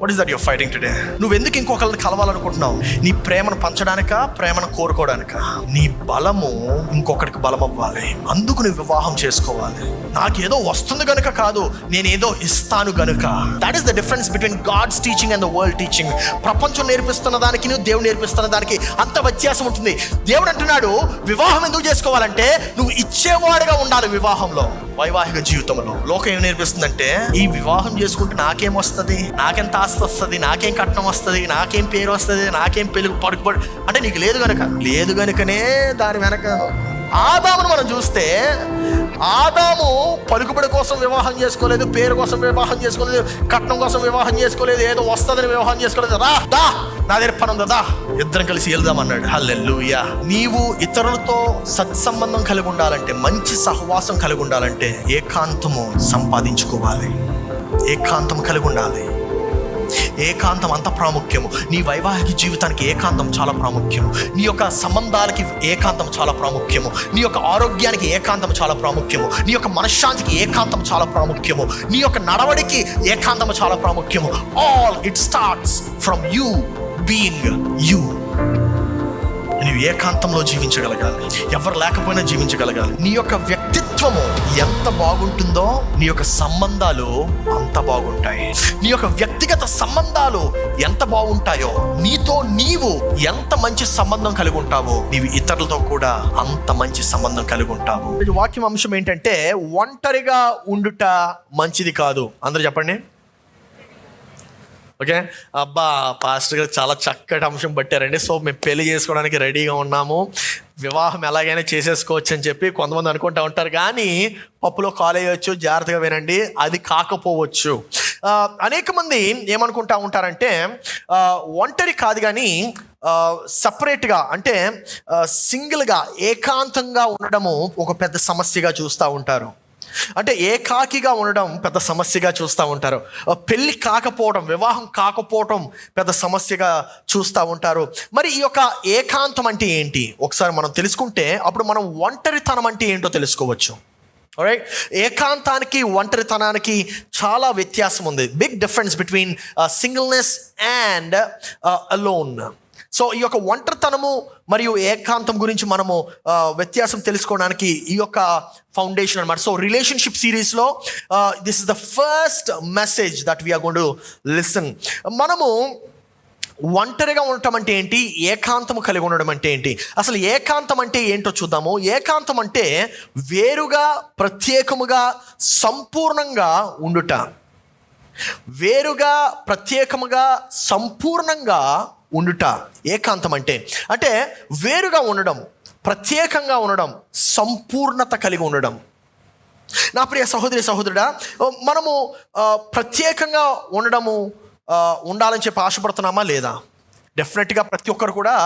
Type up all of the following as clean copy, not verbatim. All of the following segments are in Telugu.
What is that your fighting today? నువ్వు ఎందుకు ఇంకొకరిని కలవాలనుకుంటున్నావు? నీ ప్రేమను పంచడానికా, ప్రేమను కోరుకోవడానికా? నీ బలము ఇంకొకరికి బలం అవ్వాలి. అందుకు నువ్వు వివాహం చేసుకోవాలి. నాకేదో వస్తుంది గనుక కాదు, నేనేదో ఇస్తాను గనుక. That is the difference between God's teaching and the world teaching. ప్రపంచం నేర్పిస్తున్న దానికి నువ్వు దేవుడు నేర్పిస్తున్న దానికి అంత వ్యత్యాసం ఉంటుంది. దేవుడు అంటున్నాడు, వివాహం ఎందుకు చేసుకోవాలంటే నువ్వు ఇచ్చేవాడుగా ఉండాలి. వివాహంలో, వైవాహిక జీవితంలో లోకం ఏం నేర్పిస్తుందంటే, ఈ వివాహం చేసుకుంటే నాకేం వస్తుంది, నాకెంత ఆస్తి వస్తుంది, నాకేం కట్నం వస్తుంది, నాకేం పేరు వస్తుంది, నాకేం పడుకుపడు అంటే నీకు లేదు గనుకనే దాని వెనక ఆదామును మనం చూస్తే, ఆదాము పలుకుబడి కోసం వివాహం చేసుకోలేదు, పేరు కోసం వివాహం చేసుకోలేదు, కట్నం కోసం వివాహం చేసుకోలేదు, ఏదో వస్తుందని వివాహం చేసుకోలేదు. దా నా దగ్గర పని ఉందా, ఇద్దరం కలిసి వెళ్దామన్నాడు. హల్లెలూయా. నీవు ఇతరులతో సత్సంబంధం కలిగి ఉండాలంటే, మంచి సహవాసం కలిగి ఉండాలంటే ఏకాంతము సంపాదించుకోవాలి. ఏకాంతం కలిగి ఉండాలి. ఏకాంతం అంత ప్రాముఖ్యము. నీ వైవాహిక జీవితానికి ఏకాంతం చాలా ప్రాముఖ్యము. నీ యొక్క సంబంధాలకి ఏకాంతం చాలా ప్రాముఖ్యము. నీ యొక్క ఆరోగ్యానికి ఏకాంతం చాలా ప్రాముఖ్యము. నీ యొక్క మనశ్శాంతికి ఏకాంతం చాలా ప్రాముఖ్యము. నీ యొక్క నడవడికి ఏకాంతం చాలా ప్రాముఖ్యము. All it starts from you being you. నీవు ఏకాంతంలో జీవించగలగాలి. ఎవరు లేకపోయినా జీవించగలగాలి. నీ యొక్క వ్యక్తిత్వము ఎంత బాగుంటుందో నీ యొక్క సంబంధాలు అంత బాగుంటాయి. నీ యొక్క వ్యక్తిగత సంబంధాలు ఎంత బాగుంటాయో, నీతో నీవు ఎంత మంచి సంబంధం కలిగి ఉంటావో, నీవు ఇతరులతో కూడా అంత మంచి సంబంధం కలిగి ఉంటావు. వాక్యం అంశం ఏంటంటే, ఒంటరిగా ఉండుట మంచిది కాదు. అందరూ చెప్పండి. ఓకే, అబ్బా పాస్టర్ గారు చాలా చక్కటి అంశం పట్టారండి. సో మేము పెళ్లి చేసుకోవడానికి రెడీగా ఉన్నాము, వివాహం ఎలాగైనా చేసేసుకోవచ్చు అని చెప్పి కొంతమంది అనుకుంటూ ఉంటారు. కానీ పప్పులో కాలేయచ్చు, జాగ్రత్తగా వినండి, అది కాకపోవచ్చు. అనేక మంది ఏమనుకుంటా ఉంటారంటే, ఒంటరి కాదు కానీ సపరేట్గా అంటే సింగిల్గా ఏకాంతంగా ఉండడము ఒక పెద్ద సమస్యగా చూస్తూ ఉంటారు. అంటే ఏకాకిగా ఉండడం పెద్ద సమస్యగా చూస్తూ ఉంటారు. పెళ్ళి కాకపోవడం, వివాహం కాకపోవడం పెద్ద సమస్యగా చూస్తూ ఉంటారు. మరి ఈ యొక్క ఏకాంతం అంటే ఏంటి ఒకసారి మనం తెలుసుకుంటే, అప్పుడు మనం ఒంటరితనం అంటే ఏంటో తెలుసుకోవచ్చు. రైట్, ఏకాంతానికి ఒంటరితనానికి చాలా వ్యత్యాసం ఉంది. Big difference between singleness and alone. So ఈ యొక్క ఒంటరితనము మరియు ఏకాంతం గురించి మనము వ్యత్యాసం తెలుసుకోవడానికి ఈ యొక్క ఫౌండేషన్ అన్నమాట. సో రిలేషన్షిప్ సిరీస్లో this is the first message that we are going to listen. మనము ఒంటరిగా ఉండటం అంటే ఏంటి, ఏకాంతం కలిగి ఉండడం అంటే ఏంటి, అసలు ఏకాంతం అంటే ఏంటో చూద్దాము. ఏకాంతం అంటే వేరుగా, ప్రత్యేకముగా, సంపూర్ణంగా ఉండుట. వేరుగా, ప్రత్యేకముగా, సంపూర్ణంగా ఉండుట ఏకాంతం అంటే. అంటే వేరుగా ఉండడం, ప్రత్యేకంగా ఉండడం, సంపూర్ణత కలిగి ఉండడం. నా ప్రియ సహోదరి సహోదరుడా, మనము ప్రత్యేకంగా ఉండాలని చెప్పి ఆశపడుతున్నామా లేదా? డెఫినెట్గా ప్రతి ఒక్కరు కూడా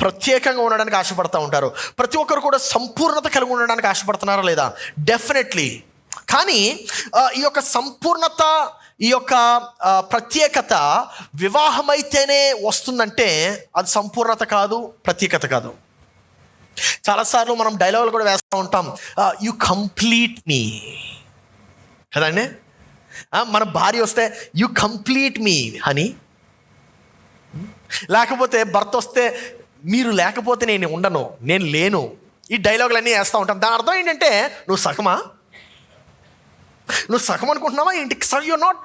ప్రత్యేకంగా ఉండడానికి ఆశపడుతూ ఉంటారు. ప్రతి ఒక్కరు కూడా సంపూర్ణత కలిగి ఉండడానికి ఆశపడుతున్నారా లేదా? డెఫినెట్లీ. కానీ ఈ యొక్క సంపూర్ణత, ఈ యొక్క ప్రత్యేకత వివాహమైతేనే వస్తుందంటే అది సంపూర్ణత కాదు, ప్రత్యేకత కాదు. చాలాసార్లు మనం డైలాగులు కూడా వేస్తూ ఉంటాం, యు కంప్లీట్ మీ కదండి. మన భార్య వస్తే యు కంప్లీట్ మీ అని, లేకపోతే భర్త వస్తే మీరు లేకపోతే నేను ఉండను, నేను లేను. ఈ డైలాగులన్నీ వేస్తూ ఉంటాం. దాని అర్థం ఏంటంటే, నువ్వు సగం అనుకుంటున్నావా ఏంటి? You're not,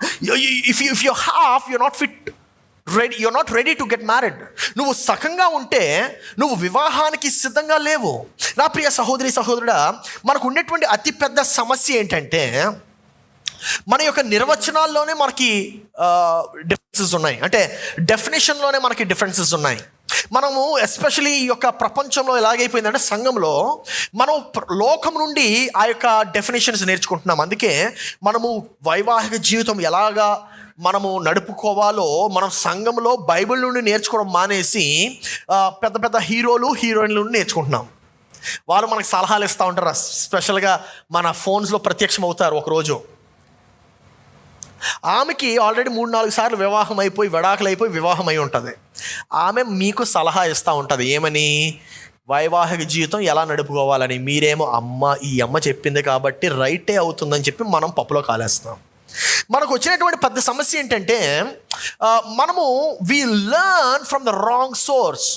if you half you're not fit ready, you're not ready to get married. నువ్వు సగంగా ఉంటే నువ్వు వివాహానికి సిద్ధంగా లేవు. నా ప్రియ సహోదరి సహోదరుడా, మనకు ఉండేటువంటి అతిపెద్ద సమస్య ఏంటంటే, మన యొక్క నిర్వచనాల్లోనే మనకి డిఫరెన్సెస్ ఉన్నాయి. అంటే డెఫినేషన్లోనే మనకి డిఫరెన్సెస్ ఉన్నాయి. మనము ఎస్పెషలీ ఈ యొక్క ప్రపంచంలో ఎలాగైపోయిందంటే, సంఘంలో మనం లోకం నుండి ఆ యొక్క డెఫినేషన్స్ నేర్చుకుంటున్నాం. అందుకే మనము వైవాహిక జీవితం ఎలాగా మనము నడుపుకోవాలో మనం సంఘంలో బైబిల్ నుండి నేర్చుకోవడం మానేసి పెద్ద పెద్ద హీరోలు, హీరోయిన్ల నుండి నేర్చుకుంటున్నాం. వాళ్ళు మనకు సలహాలు ఇస్తూ ఉంటారు. స్పెషల్గా మన ఫోన్స్లో ప్రత్యక్షం అవుతారు. ఒకరోజు ఆమెకి ఆల్రెడీ 3-4 సార్లు వివాహం అయిపోయి, విడాకులు అయిపోయి, వివాహం అయి ఉంటుంది. ఆమె మీకు సలహా ఇస్తూ ఉంటుంది. ఏమని? వైవాహిక జీవితం ఎలా నడుపుకోవాలని. మీరేమో ఈ అమ్మ చెప్పింది కాబట్టి రైటే అవుతుందని చెప్పి మనం పప్పులో కాలేస్తాం. మనకు వచ్చినటువంటి పెద్ద సమస్య ఏంటంటే మనము we learn from the wrong source.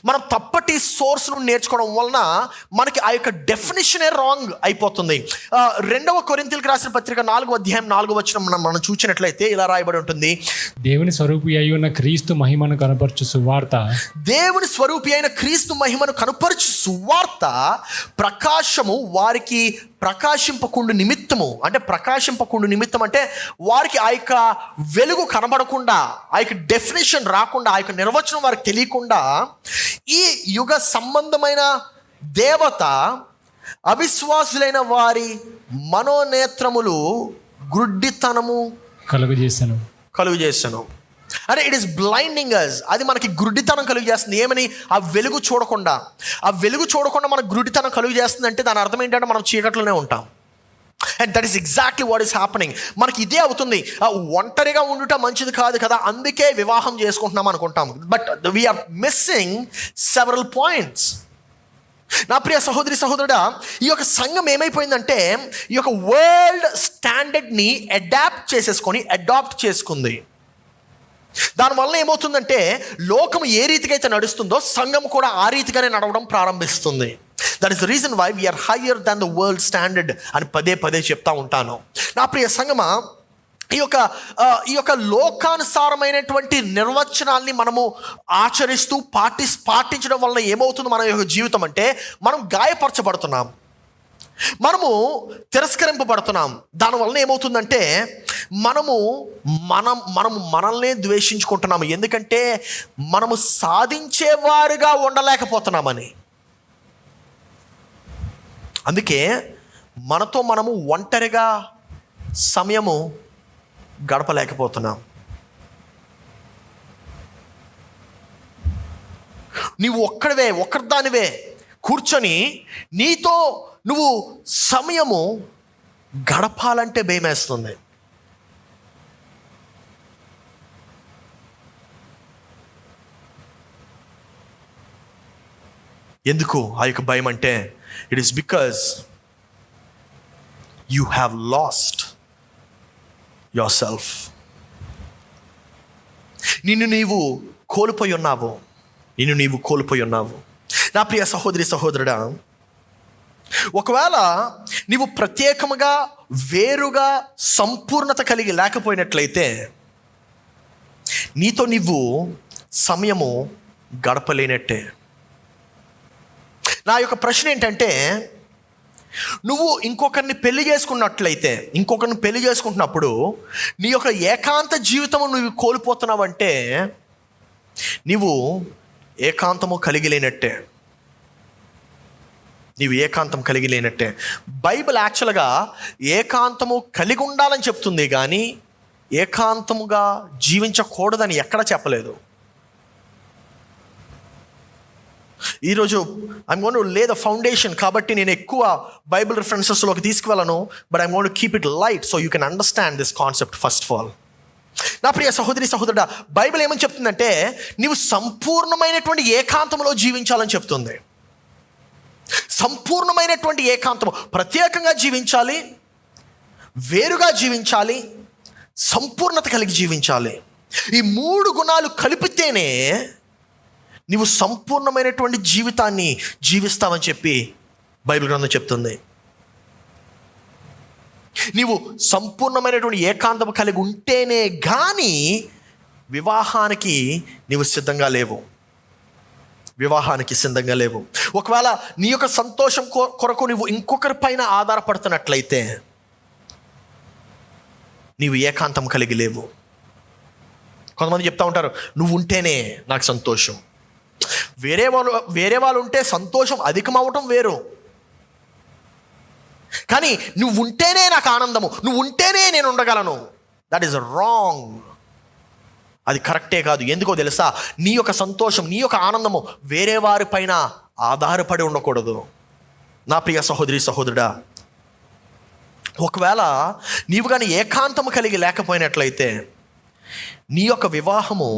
మనం తప్పటి సోర్స్ నుండి నేర్చుకోవడం వలన మనకి ఆ యొక్క డెఫినిషనే రాంగ్ అయిపోతుంది. 2 కొరింథీయులకు రాసిన పత్రిక 4వ అధ్యాయం 4వ వచనం మనం చూసినట్లయితే ఇలా రాయబడి ఉంటుంది, దేవుని స్వరూపి అయి ఉన్న క్రీస్తు మహిమను కనపరచు సువార్త, దేవుని స్వరూపి అయిన క్రీస్తు మహిమను కనపరచు సువార్త ప్రకాశము వారికి ప్రకాశింపకుండు నిమిత్తము. అంటే ప్రకాశింపకుండు నిమిత్తం అంటే వారికి ఆ యొక్క వెలుగు కనబడకుండా, ఆ యొక్క డెఫినేషన్ రాకుండా, ఆ యొక్క నిర్వచనం వారికి తెలియకుండా ఈ యుగ సంబంధమైన దేవత అవిశ్వాసులైన వారి మనోనేత్రములు గుడ్డితనము కలుగు చేశాను. అంటే ఇట్ ఈస్ బ్లైండింగ్ అస్. అది మనకి గుడ్డితనం కలుగు చేస్తుంది. ఏమని? ఆ వెలుగు చూడకుండా మనకు గుడ్డితనం కలుగు చేస్తుంది. అంటే దాని అర్థం ఏంటంటే మనం చీకట్లోనే ఉంటాం. And that is exactly what is happening. మనకి ఇదే అవుతుంది. ఒంటరిగా ఉండుట మంచిది కాదు కదా, అందుకే వివాహం చేసుకుంటున్నాం అనుకుంటాం. But we are missing several points. నా ప్రియ సహోదరి సహోదరుడా, ఈ యొక్క సంఘం ఏమైపోయిందంటే ఈ యొక్క వరల్డ్ స్టాండర్డ్ని అడాప్ట్ చేసుకుంది. దానివల్ల ఏమవుతుందంటే లోకం ఏ రీతిగా అయితే నడుస్తుందో సంఘం కూడా ఆ రీతిగానే నడవడం ప్రారంభిస్తుంది. That is the reason why we are higher than the world standard అని పదే చెప్తా ఉంటాను. నా ప్రియ సంఘమా, ఈ యొక్క లోకానుసారమైనటువంటి నిర్వచనాల్ని మనము ఆచరిస్తూ పాటించడం వల్ల ఏమవుతుంది మన యొక్క జీవితం అంటే మనం గాయపరచబడుతున్నాం, మనము తిరస్కరింపబడుతున్నాం. దానివల్ల ఏమవుతుందంటే మనము మనల్నే ద్వేషించుకుంటున్నాము. ఎందుకంటే మనము సాధించేవారుగా ఉండలేకపోతున్నామని. అందుకే మనతో మనము ఒంటరిగా సమయము గడపలేకపోతున్నాం. నీవు ఒక్కరిదానివే కూర్చొని నీతో నువ్వు సమయము గడపాలంటే భయమేస్తుంది. ఎందుకు ఆ యొక్క భయం అంటే it is because you have lost your self. నిన్ను నీవు కోల్పోయి ఉన్నావు. నా ప్రియ సహోదరి సహోదరుడా, ఒకవేళ నీవు ప్రత్యేకముగా వేరుగా సంపూర్ణత కలిగి లేకపోయినట్లయితే నీతో నీవు సమయము గడపలేనట్టే. నా యొక్క ప్రశ్న ఏంటంటే, నువ్వు ఇంకొకరిని పెళ్లి చేసుకుంటున్నప్పుడు నీ యొక్క ఏకాంత జీవితము నువ్వు కోల్పోతున్నావంటే నీవు ఏకాంతము కలిగి లేనట్టే. బైబిల్ యాక్చువల్గా ఏకాంతము కలిగి ఉండాలని చెప్తుంది, కానీ ఏకాంతముగా జీవించకూడదని ఎక్కడ చెప్పలేదు. ఈరోజు I'm going to lay the foundation, కాబట్టి నేను ఎక్కువ బైబిల్ రిఫరెన్సెస్లోకి తీసుకువెళ్ళను. But I'm going to keep it light so you can understand this concept first of all. నా ప్రియ సహోదరి సహోదరుడా, బైబిల్ ఏమని చెప్తుందంటే నీవు సంపూర్ణమైనటువంటి ఏకాంతంలో జీవించాలని చెప్తుంది. సంపూర్ణమైనటువంటి ఏకాంతము, ప్రత్యేకంగా జీవించాలి, వేరుగా జీవించాలి, సంపూర్ణత కలిగి జీవించాలి. ఈ 3 గుణాలు కలిపితేనే నీవు సంపూర్ణమైనటువంటి జీవితాన్ని జీవిస్తావని చెప్పి బైబిల్ గ్రంథం చెప్తుంది. నీవు సంపూర్ణమైనటువంటి ఏకాంతం కలిగి ఉంటేనే కానీ వివాహానికి నీవు సిద్ధంగా లేవు. ఒకవేళ నీ యొక్క సంతోషం కొరకు నువ్వు ఇంకొకరి పైన ఆధారపడుతున్నట్లయితే నీవు ఏకాంతం కలిగి లేవు. కొంతమంది చెప్తా ఉంటారు, నువ్వు ఉంటేనే నాకు సంతోషం. వేరే వాళ్ళు ఉంటే సంతోషం అధికమవటం వేరు, కానీ నువ్వు ఉంటేనే నాకు ఆనందము, నువ్వు ఉంటేనే నేను ఉండగలను. That is wrong. అది కరెక్టే కాదు. ఎందుకో తెలుసా? నీ యొక్క సంతోషం, నీ యొక్క ఆనందము వేరే వారి పైన ఆధారపడి ఉండకూడదు. నా ప్రియ సహోదరి సహోదరుడా, ఒకవేళ నీవు కానీ ఏకాంతము కలిగి లేకపోయినట్లయితే నీ యొక్క వివాహము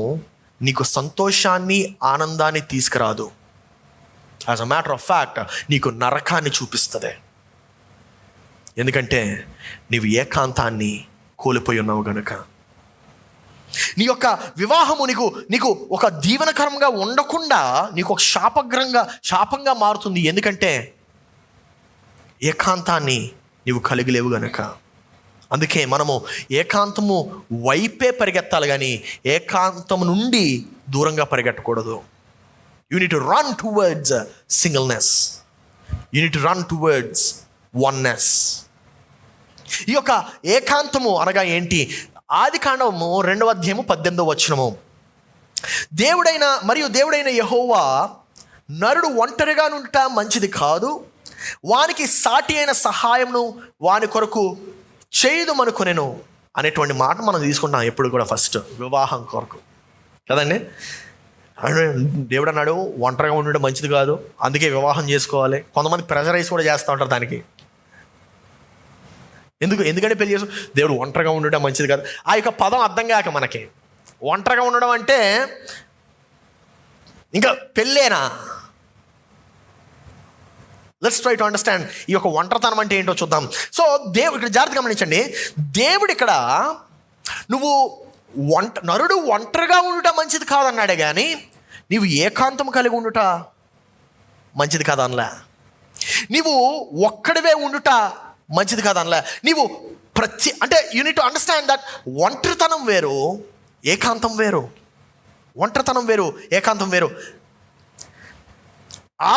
నీకు సంతోషాన్ని ఆనందాన్ని తీసుకురాదు. As a matter of fact నీకు నరకాన్ని చూపిస్తుంది. ఎందుకంటే నీవు ఏకాంతాన్ని కోల్పోయి ఉన్నావు గనుక. నీ యొక్క వివాహము నీకు ఒక దీవెనకరంగా ఉండకుండా నీకు ఒక శాపంగా మారుతుంది. ఎందుకంటే ఏకాంతాన్ని నీవు కలిగి లేవు గనుక. అందుకే మనము ఏకాంతము వైపే పరిగెత్తాలి, కానీ ఏకాంతము నుండి దూరంగా పరిగెట్టకూడదు. You need to run towards singleness, you need to run towards oneness. ఈ యొక్క ఏకాంతము అనగా ఏంటి? ఆదికాండము 2వ అధ్యాయము 18వ వచనము, దేవుడైన యెహోవా నరుడు ఒంటరిగా నుండుట మంచిది కాదు, వానికి సాటి అయిన సహాయమును వాని కొరకు చేయుదుమనుకొనెను అనేటువంటి మాట మనం తీసుకుంటాం ఎప్పుడు కూడా ఫస్ట్ వివాహం కొరకు కదండి. దేవుడు అన్నాడు ఒంటరిగా ఉండడం మంచిది కాదు, అందుకే వివాహం చేసుకోవాలి. కొంతమంది ప్రెజరైజ్ కూడా చేస్తూ ఉంటారు దానికి. ఎందుకంటే పెళ్లి చేసుకో, దేవుడు ఒంటరిగా ఉండడం మంచిది కాదు. ఆ యొక్క పదం అర్థం కాక మనకి ఒంటరిగా ఉండడం అంటే ఇంకా పెళ్ళేనా? లెట్స్ ట్రై టు అండర్స్టాండ్ ఈ యొక్క ఒంటరితనం అంటే ఏంటో చూద్దాం. సో దేవుడు ఇక్కడ జాగ్రత్తగా గమనించండి. దేవుడు ఇక్కడ నువ్వు నరుడు ఒంటరిగా ఉండుట మంచిది కాదన్నాడే కానీ నీవు ఏకాంతం కలిగి ఉండుట మంచిది కాదనలే. నీవు ఒక్కడివే ఉండుట మంచిది కాదనలే. నీవు అంటే you need to understand that ఒంటరితనం వేరు, ఏకాంతం వేరు. ఒంటరితనం వేరు, ఏకాంతం వేరు.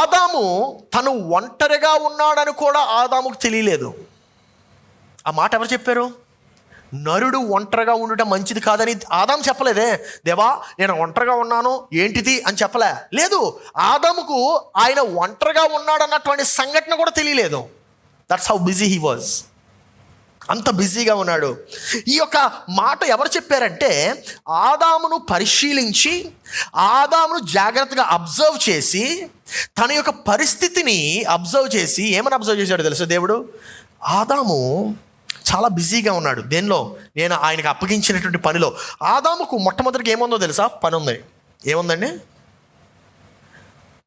ఆదాము తను ఒంటరిగా ఉన్నాడని కూడా ఆదాముకు తెలియలేదు. ఆ మాట ఎవరు చెప్పారు? నరుడు ఒంటరిగా ఉండటం మంచిది కాదని ఆదాము చెప్పలేదే. దేవా నేను ఒంటరిగా ఉన్నాను ఏంటిది అని చెప్పలే. లేదు, ఆదాముకు ఆయన ఒంటరిగా ఉన్నాడన్నటువంటి సంఘటన కూడా తెలియలేదు. That's how busy he was. అంత బిజీగా ఉన్నాడు. ఈ యొక్క మాట ఎవరు చెప్పారంటే ఆదామును పరిశీలించి ఆదామును జాగ్రత్తగా అబ్జర్వ్ చేసి తన యొక్క పరిస్థితిని అబ్జర్వ్ చేసి ఏమని అబ్జర్వ్ చేశాడు తెలుసు? దేవుడు ఆదాము చాలా బిజీగా ఉన్నాడు. దేనిలో? నేను ఆయనకు అప్పగించినటువంటి పనిలో. ఆదాముకు మొట్టమొదటికి ఏముందో తెలుసా? పని ఉంది. ఏముందండి?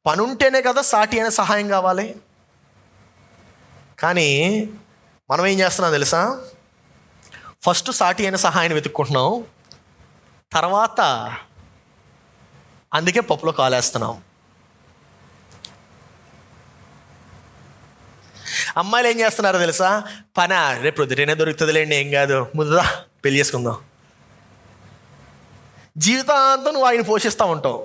పని ఉంటేనే కదా సాటి అయిన సహాయం కావాలి. కానీ మనం ఏం చేస్తున్నాం తెలుసా? ఫస్ట్ సాటి అయిన సహాయాన్ని వెతుక్కుంటున్నాం, తర్వాత అందుకే పప్పులో కాలేస్తున్నాం. అమ్మాయిలు ఏం చేస్తున్నారో తెలుసా? పని రేపు పొద్దుటైనా దొరుకుతుందిలేండి, ఏం కాదు, ముందుదా పెళ్లి చేసుకుందాం. జీవితాంతం నువ్వు ఆయన పోషిస్తూ ఉంటావు.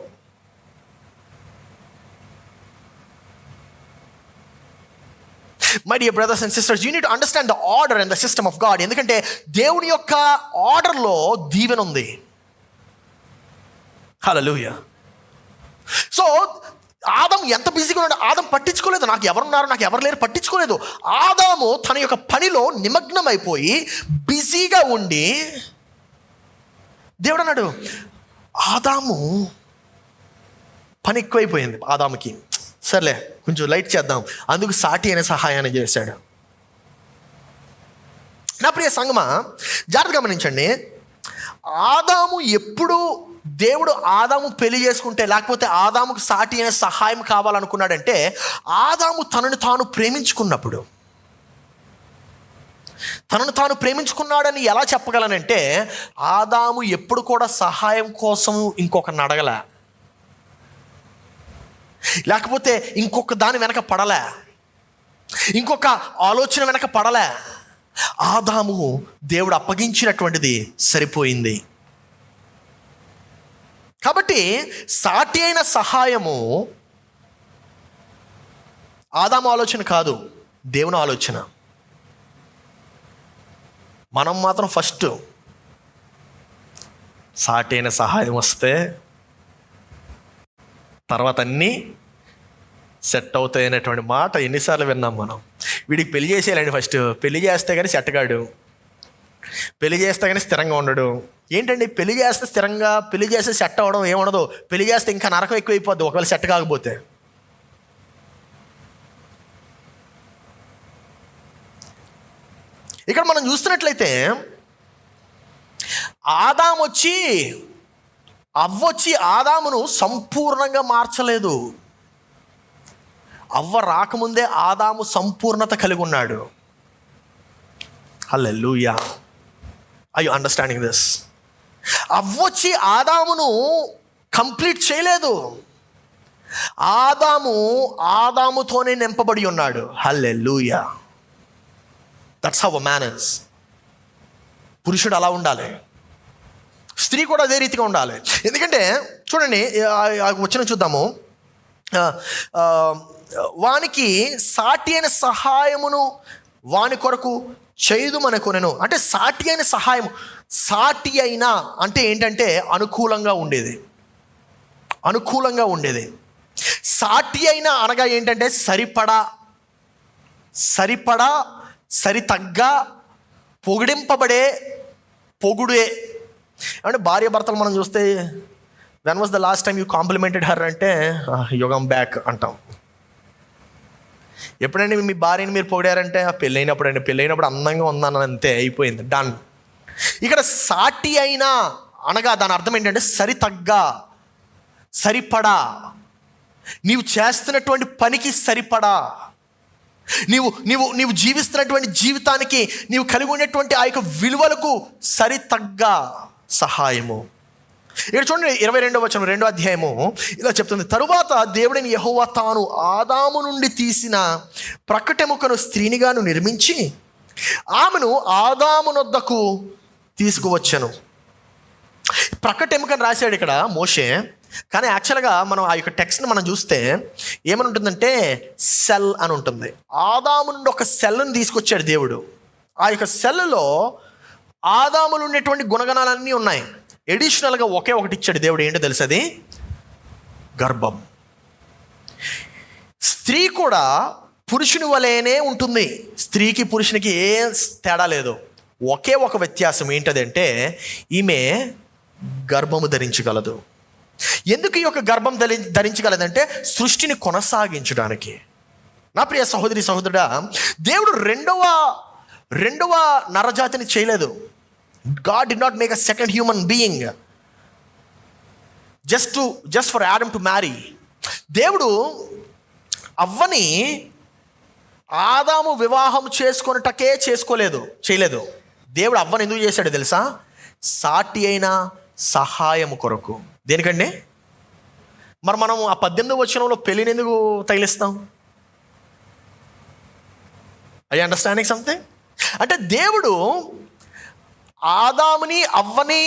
My dear brothers and sisters, you need to understand the order and the system of God. ఎందుకంటే దేవుని యొక్క ఆర్డర్లో దీవెన ఉంది. హల్లెలూయా. సో ఆదాము ఎంత బిజీగా ఉన్నాడు? ఆదాము పట్టించుకోలేదు, నాకు ఎవరున్నారు నాకు ఎవరు లేరు పట్టించుకోలేదు. ఆదాము తన యొక్క పనిలో నిమగ్నమైపోయి బిజీగా ఉండి దేవుడు అన్నాడు ఆదాము పని ఎక్కువైపోయింది ఆదాముకి, సర్లే కొంచెం లైట్ చేద్దాం, అందుకు సాటి అయిన సహాయాన్ని చేశాడు. నా ప్రియ సంగమా జాగ్రత్తగా గమనించండి. ఆదాము ఎప్పుడు దేవుడు ఆదాము పెళ్లి చేసుకుంటే లేకపోతే ఆదాముకు సాటి అయిన సహాయం కావాలనుకున్నాడంటే ఆదాము తనను తాను ప్రేమించుకున్నప్పుడు. తనను తాను ప్రేమించుకున్నాడని ఎలా చెప్పగలనంటే ఆదాము ఎప్పుడు కూడా సహాయం కోసం ఇంకొకరిని అడగలే, లేకపోతే ఇంకొక దాని వెనక పడలే, ఇంకొక ఆలోచన వెనక పడలే. ఆదాము దేవుడు అప్పగించినటువంటిది సరిపోయింది. కాబట్టి సాటి అయిన సహాయము ఆదాము ఆలోచన కాదు, దేవుని ఆలోచన. మనం మాత్రం ఫస్ట్ సాటి అయిన సహాయం వస్తే తర్వాత అన్నీ సెట్ అవుతాయి అనేటువంటి మాట ఎన్నిసార్లు విన్నాం మనం. వీడికి పెళ్లి చేసేయాలండి, ఫస్ట్ పెళ్లి చేస్తే కానీ సెట్ కాడు, పెళ్లి చేస్తే కానీ స్థిరంగా ఉండడు. ఏంటండి పెళ్లి చేస్తే స్థిరంగా, పెళ్లి చేస్తే సెట్ అవ్వడం ఏముండదు, పెళ్లి చేస్తే ఇంకా నరకం ఎక్కువైపోద్ది ఒకవేళ సెట్ కాకపోతే. ఇక్కడ మనం చూస్తున్నట్లయితే అవ్వొచ్చి ఆదామును సంపూర్ణంగా మార్చలేదు. అవ్వ రాకముందే ఆదాము సంపూర్ణత కలిగి ఉన్నాడు. హల్లెలూయా. I you understanding this? అవ్వొచ్చి ఆదామును కంప్లీట్ చేయలేదు. ఆదాముతోనే నింపబడి ఉన్నాడు. హల్లెలూయా. That's how a man is. పురుషుడు అలా ఉండాలి, స్త్రీ కూడా అదే రీతిగా ఉండాలి. ఎందుకంటే చూడండి, వచ్చిన చూద్దాము. వానికి సాటి అయిన సహాయమును వాని కొరకు చేయుదుమనుకొనెను. అంటే సాటి అయిన సహాయం, సాటి అయినా అంటే ఏంటంటే అనుకూలంగా ఉండేది, అనుకూలంగా ఉండేది. సాటి అయినా అనగా ఏంటంటే సరిపడా, సరితగ్గ, పొగిడింపబడే, పొగుడే. అంటే భార్య భర్తలు మనం చూస్తే, when was the last time you complimented her అంటే యుగం బ్యాక్ అంటాం. ఎప్పుడైనా మీ భార్యని మీరు పొగిడారంటే పెళ్ళైనప్పుడు అండి, పెళ్ళైనప్పుడు అందంగా ఉందని అంతే, అయిపోయింది, డన్. ఇక్కడ సాటి అయినా అనగా దాని అర్థం ఏంటంటే సరితగ్గ, సరిపడా, నీవు చేస్తున్నటువంటి పనికి సరిపడా, నీవు జీవిస్తున్నటువంటి జీవితానికి, నీవు కలిగి ఉన్నటువంటి ఆ యొక్క విలువలకు సరితగ్గ సహాయము. ఇక్కడ చూడండి 22వ వచనం, 2వ అధ్యాయము ఇలా చెప్తుంది. తరువాత దేవుడైన యెహోవా తాను ఆదాము నుండి తీసిన ప్రక్కటెముకను స్త్రీనిగాను నిర్మించి ఆమెను ఆదామునొద్దకు తీసుకువచ్చెను. ప్రక్కటెముకను రాశాడు ఇక్కడ మోషే, కానీ యాక్చువల్గా మనం ఆ యొక్క టెక్స్ట్ని మనం చూస్తే ఏమని ఉంటుందంటే సెల్ అని ఉంటుంది. ఆదాము నుండి ఒక సెల్ని తీసుకొచ్చాడు దేవుడు. ఆ యొక్క సెల్లో ఆదాములు ఉండేటువంటి గుణగణాలన్నీ ఉన్నాయి. ఎడిషనల్గా ఒకే ఒకటి ఇచ్చాడు దేవుడు. ఏంటో తెలుసు? అది గర్భం. స్త్రీ కూడా పురుషుని వలెనే ఉంటుంది. స్త్రీకి పురుషునికి ఏ తేడా లేదు. ఒకే ఒక వ్యత్యాసం ఏంటదంటే ఈమె గర్భము ధరించగలదు. ఎందుకు ఈ యొక్క గర్భం ధరించగలదంటే సృష్టిని కొనసాగించడానికి. నా ప్రియ సహోదరి సహోదరుడా, దేవుడు రెండవ నరజాతిని చేయలేదు. God did not make a second human being just for Adam to marry. దేవుడు అవ్వని ఆదాము వివాహం చేసుకొనుటకే చేయలేదు. దేవుడు అవ్వని ఎందుకు చేశాడు తెలుసా? సాటి అయిన సహాయము కొరకు. దేనికండి? మరి మనం ఆ 18వ వచనంలో పెళ్ళిని ఎందుకు తగిలిస్తాం? I understanding something? అంటే దేవుడు ఆదాముని అవ్వని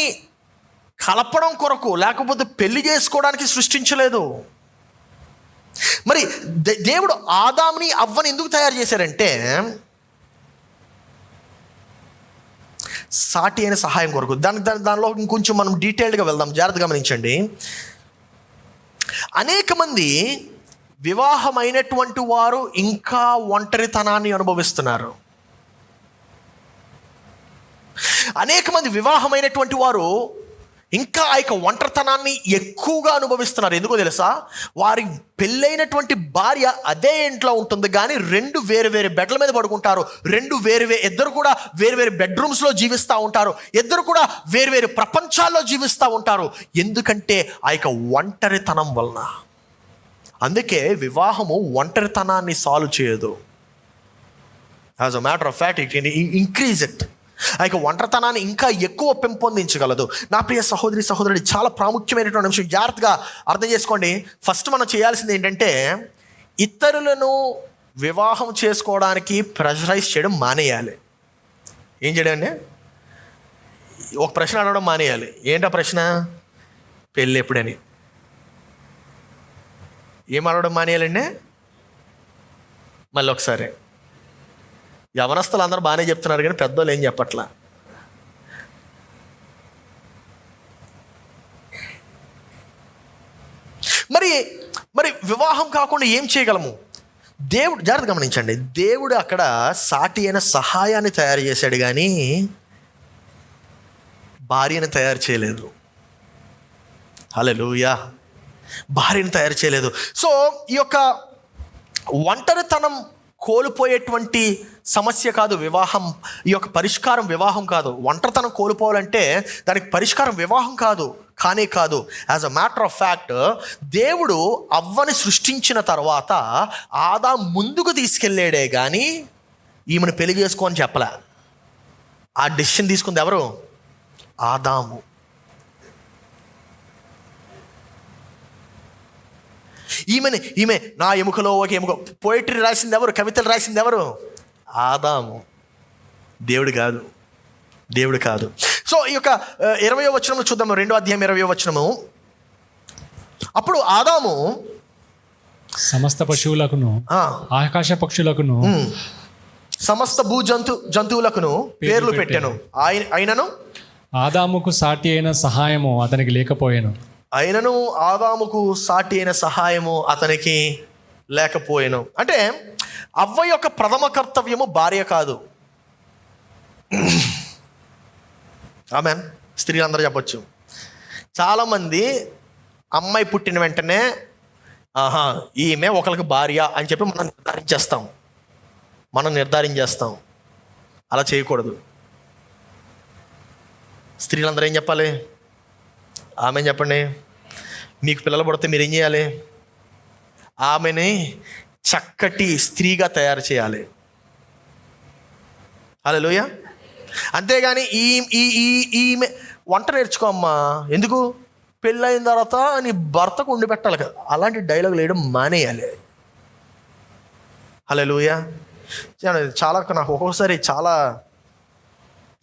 కలపడం కొరకు, లేకపోతే పెళ్లి చేసుకోవడానికి సృష్టించలేదు. మరి దేవుడు ఆదాముని అవ్వని ఎందుకు తయారు చేశారంటే సాటి అయిన సహాయం కొరకు. దానిలో ఇంకొంచెం మనం డీటెయిల్డ్గా వెళ్దాం, జాగ్రత్తగా గమనించండి. అనేక మంది వివాహమైనటువంటి వారు ఇంకా ఒంటరితనాన్ని అనుభవిస్తున్నారు. అనేక మంది వివాహమైనటువంటి వారు ఇంకా ఆ యొక్క ఒంటరితనాన్ని ఎక్కువగా అనుభవిస్తున్నారు. ఎందుకో తెలుసా? వారి పెళ్ళైనటువంటి భార్య అదే ఇంట్లో ఉంటుంది, కానీ 2 వేరు బెడ్ల మీద పడుకుంటారు. ఇద్దరు కూడా వేరు బెడ్రూమ్స్లో జీవిస్తూ ఉంటారు. ఇద్దరు కూడా వేరు ప్రపంచాల్లో జీవిస్తూ ఉంటారు. ఎందుకంటే ఆ యొక్క ఒంటరితనం వలన. అందుకే వివాహము ఒంటరితనాన్ని సాల్వ్ చేయదు. As a matter of fact it can increase it. ఆ యొక్క ఒంటరితనాన్ని ఇంకా ఎక్కువ పెంపొందించగలదు. నా ప్రియ సహోదరి సహోదరుడు, చాలా ప్రాముఖ్యమైనటువంటి అంశం, జాగ్రత్తగా అర్థం చేసుకోండి. ఫస్ట్ మనం చేయాల్సింది ఏంటంటే ఇతరులను వివాహం చేసుకోవడానికి ప్రెషరైజ్ చేయడం మానేయాలి. ఏం చేయడం అండి? ఒక ప్రశ్న అడగడం మానేయాలి. ఏంటా ప్రశ్న? పెళ్ళి ఎప్పుడని. ఏం అడగడం మానేయాలండి? మళ్ళీ ఒకసారి, యవనస్తులు అందరూ బాగానే చెప్తున్నారు కానీ పెద్దోళ్ళు ఏం చెప్పట్లా. మరి వివాహం కాకుండా ఏం చేయగలము? దేవుడు, జాగ్రత్త గమనించండి, దేవుడు అక్కడ సాటి అయిన సహాయాన్ని తయారు చేశాడు కానీ భార్యను తయారు చేయలేదు. హల్లెలూయా. భార్యను తయారు చేయలేదు. సో ఈ యొక్క ఒంటరితనం కోల్పోయేటువంటి సమస్య కాదు వివాహం. ఈ యొక్క పరిష్కారం వివాహం కాదు. ఒంటరితనం కోల్పోవాలంటే దానికి పరిష్కారం వివాహం కాదు. As a matter of fact, దేవుడు అవ్వని సృష్టించిన తర్వాత ఆదాము ముందుకు తీసుకెళ్ళాడే కానీ ఈమెను పెళ్లి చేసుకో అని చెప్పలే. ఆ డెసిషన్ తీసుకుంది ఎవరు? ఆదాము. ఈమె నా ఎముకలో ఒక ఎముక. పోయిటరీ రాసింది ఎవరు? కవితలు రాసింది ఎవరు? ఆదాము. దేవుడు కాదు. సో ఈ యొక్క 20వ వచనం చూద్దాము. 2వ అధ్యాయం 20వ వచనము. అప్పుడు ఆదాము సమస్త పశువులకును ఆకాశ పక్షులకును సమస్త జంతువులకును పేర్లు పెట్టెను. అయినను ఆదాముకు సాటి అయిన సహాయము అతనికి లేకపోయాను. అంటే అవ్వ యొక్క ప్రథమ కర్తవ్యము భార్య కాదు. ఆమెన్. స్త్రీలందరూ చెప్పొచ్చు. చాలామంది అమ్మాయి పుట్టిన వెంటనే ఈమె ఒకరికి భార్య అని చెప్పి మనం నిర్ధారించేస్తాం. అలా చేయకూడదు. స్త్రీలందరూ ఏం చెప్పాలి? ఆమె చెప్పండి. మీకు పిల్లలు పుడితే మీరు ఏం చేయాలి? ఆమెని చక్కటి స్త్రీగా తయారు చేయాలి. హల్లెలూయా. అంతేగాని ఈమె వంట నేర్చుకోమ్మా, ఎందుకు? పెళ్ళైన తర్వాత నీ భర్తకు వండి పెట్టాలి కదా. అలాంటి డైలాగులు వేయడం మానేయాలి. హల్లెలూయా. చాలా నాకు ఒక్కొక్కసారి చాలా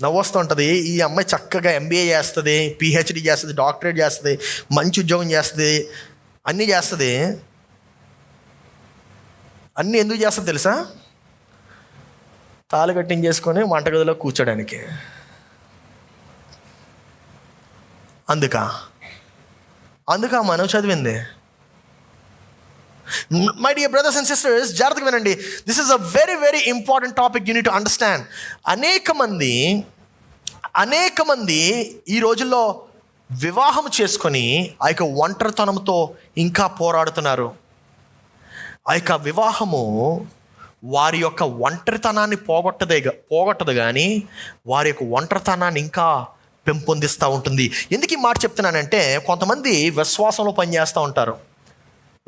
నవ్వొస్తూ ఉంటుంది. ఈ అమ్మాయి చక్కగా MBA చేస్తుంది, PhD చేస్తుంది, డాక్టరేట్ చేస్తుంది, మంచి ఉద్యోగం చేస్తుంది, అన్నీ చేస్తుంది. అన్నీ ఎందుకు చేస్తుంది తెలుసా? తాళి కట్టించేసుకొని వంటగదిలో కూర్చోడానికి. అందుక మనం చదివింది. My dear brothers and sisters, జాగ్రత్తగా వినండి. This is a very very important topic. You need to understand. అనేక మంది ఈ రోజుల్లో వివాహం చేసుకొని ఆ యొక్క ఒంటరితనంతో ఇంకా పోరాడుతున్నారు. ఆ యొక్క వివాహము వారి యొక్క ఒంటరితనాన్ని పోగొట్టదు కానీ వారి యొక్క ఒంటరితనాన్ని ఇంకా పెంపొందిస్తూ ఉంటుంది. ఎందుకు ఈ మాట చెప్తున్నానంటే, కొంతమంది విశ్వాసంలో పనిచేస్తూ ఉంటారు.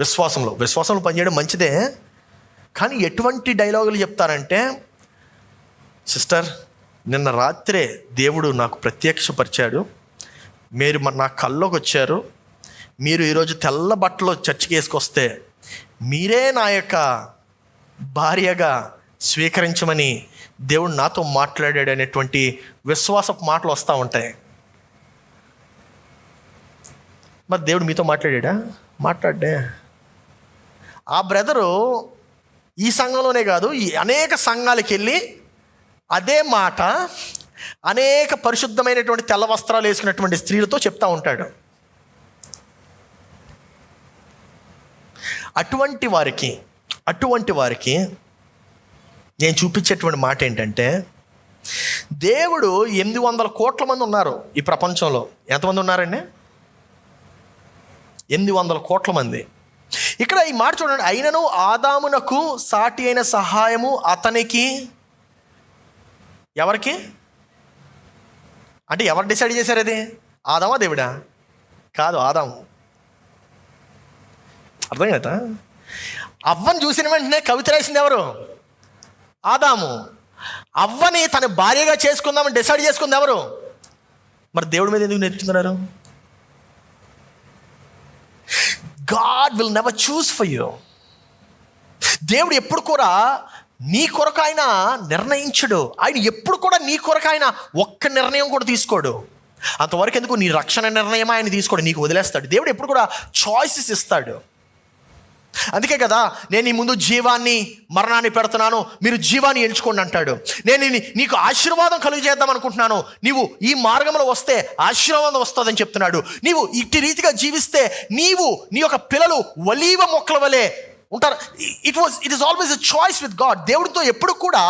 విశ్వాసంలో పనిచేయడం మంచిదే, కానీ ఎటువంటి డైలాగులు చెప్తారంటే, సిస్టర్ నిన్న రాత్రే దేవుడు నాకు ప్రత్యక్షపరిచాడు, మీరు నా కల్లోకి వచ్చారు, మీరు ఈరోజు తెల్ల బట్టలు చర్చికి వేసుకొస్తే మీరే నా యొక్క భార్యగా స్వీకరించమని దేవుడు నాతో మాట్లాడాడు అనేటువంటి విశ్వాసపు మాటలు వస్తూ ఉంటాయి. మరి దేవుడు మీతో మాట్లాడే ఆ బ్రదరు ఈ సంఘంలోనే కాదు, ఈ అనేక సంఘాలకు వెళ్ళి అదే మాట అనేక పరిశుద్ధమైనటువంటి తెల్ల వస్త్రాలు వేసుకున్నటువంటి స్త్రీలతో చెప్తా ఉంటాడు. అటువంటి వారికి నేను చూపించేటువంటి మాట ఏంటంటే, దేవుడు 800 కోట్ల మంది ఉన్నారు ఈ ప్రపంచంలో. ఎంతమంది ఉన్నారండి? 800 కోట్ల మంది. ఇక్కడ ఈ మాట చూడండి. అయినను ఆదామునకు సాటి అయిన సహాయము అతనికి. ఎవరికి? అంటే ఎవరు డిసైడ్ చేశారు అది? ఆదామా దేవుడా? కాదు, ఆదాము. అర్థం కదా? అవ్వని చూసిన వెంటనే కవిత రాసింది ఎవరు? ఆదాము. అవ్వని తన భార్యగా చేసుకుందామని డిసైడ్ చేసుకుంది ఎవరు? మరి దేవుడి మీద ఎందుకు నేర్చుకున్నారు? God will never choose for you. దేవుడు ఎప్పుడు కూడా నీ కొరకు ఆయన నిర్ణయించడు. ఆయన ఎప్పుడు కూడా నీ కొరకు ఆయన ఒక్క నిర్ణయం కూడా తీసుకోడు. అంతవరకు ఎందుకు? నీ రక్షణ నిర్ణయం ఆయన తీసుకోడు, నీకు వదిలేస్తాడు. దేవుడు ఎప్పుడు కూడా చాయిసెస్ ఇస్తాడు. అందుకే కదా నేను నీ ముందు జీవాన్ని మరణాన్ని పెడుతున్నాను, మీరు జీవాన్ని ఎంచుకోండి అంటాడు. నేను నీకు ఆశీర్వాదం కలుగజేద్దాం అనుకుంటున్నాను, నీవు ఈ మార్గంలో వస్తే ఆశీర్వాదం వస్తుందని చెప్తున్నాడు. నీవు ఇట్టి రీతిగా జీవిస్తే నీవు నీ యొక్క పిల్లలు ఒలీవ మొక్కల వలె ఉంటారు. It is always a choice with God. దేవుడితో ఎప్పుడు కూడా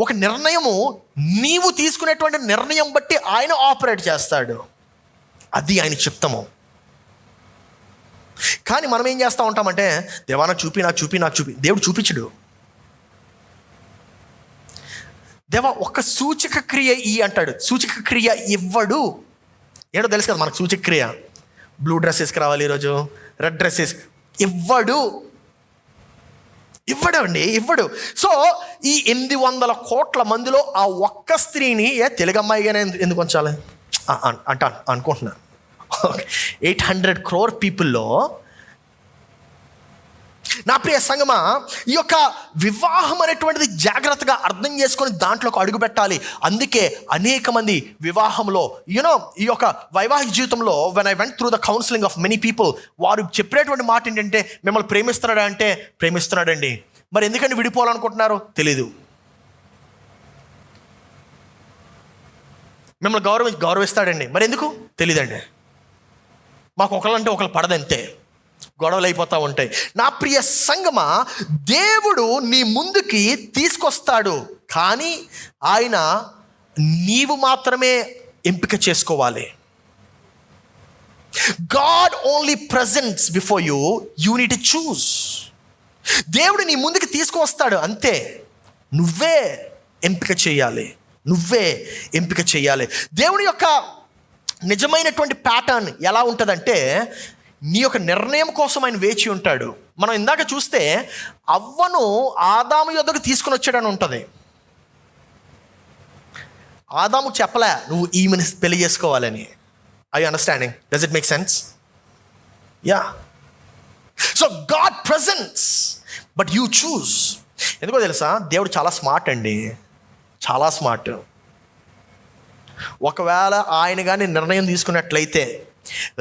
ఒక నిర్ణయము, నీవు తీసుకునేటువంటి నిర్ణయం బట్టి ఆయన ఆపరేట్ చేస్తాడు. అది ఆయన చిత్తము. కానీ మనం ఏం చేస్తూ ఉంటామంటే, దేవా నాకు చూపి. దేవుడు చూపించడు. దేవా ఒక సూచక క్రియ అంటాడు. సూచక క్రియ ఇవ్వడు. ఏడో తెలుసు కదా మనకు సూచక క్రియ. బ్లూ డ్రెస్ వేసుకురావాలి, ఈరోజు రెడ్ డ్రెస్ ఇవ్వడు. ఇవ్వడు. సో ఈ 800 కోట్ల మందిలో ఆ ఒక్క స్త్రీని తెలుగు అమ్మాయిగానే ఎందుకు ఉంచాలి? అంట అనుకుంటున్నాను. 800 crore పీపుల్లో నా ప్రియ సంగమా, ఈ యొక్క వివాహం అనేటువంటిది జాగ్రత్తగా అర్థం చేసుకొని దాంట్లోకి అడుగు పెట్టాలి. అందుకే అనేక మంది వివాహంలో ఈ యొక్క వైవాహిక జీవితంలో when I went through the counselling of many people, వారు చెప్పినటువంటి మాట ఏంటంటే, మిమ్మల్ని ప్రేమిస్తున్నాడా అంటే ప్రేమిస్తున్నాడండి, మరి ఎందుకంటే విడిపోవాలనుకుంటున్నారు తెలీదు. మిమ్మల్ని గౌరవిస్తాడండి, మరి ఎందుకు తెలీదండి. మాకు ఒకళ్ళంటే ఒకళ్ళు పడదంతే, గొడవలు అయిపోతూ ఉంటాయి. నా ప్రియ సంగమా, దేవుడు నీ ముందుకి తీసుకొస్తాడు, కానీ ఆయన నీవు మాత్రమే ఎంపిక చేసుకోవాలి. God only presents before you, you need to choose. దేవుడు నీ ముందుకి తీసుకువస్తాడు, అంతే, నువ్వే ఎంపిక చేయాలి, నువ్వే ఎంపిక చేయాలి. దేవుని యొక్క నిజమైనటువంటి ప్యాటర్న్ ఎలా ఉంటుందంటే, నీ యొక్క నిర్ణయం కోసం ఆయన వేచి ఉంటాడు. మనం ఇందాక చూస్తే అవ్వను ఆదాము యొద్దకు తీసుకుని వచ్చాడని ఉంటుంది. ఆదాము చెప్పలే నువ్వు ఈమెను పెళ్లి చేసుకోవాలని. I understanding? Does it make sense? Yeah. So God presents but you choose. ఎందుకో తెలుసా, దేవుడు చాలా స్మార్ట్ అండి, చాలా స్మార్ట్. ఒకవేళ ఆయన కానీ నిర్ణయం తీసుకున్నట్లయితే,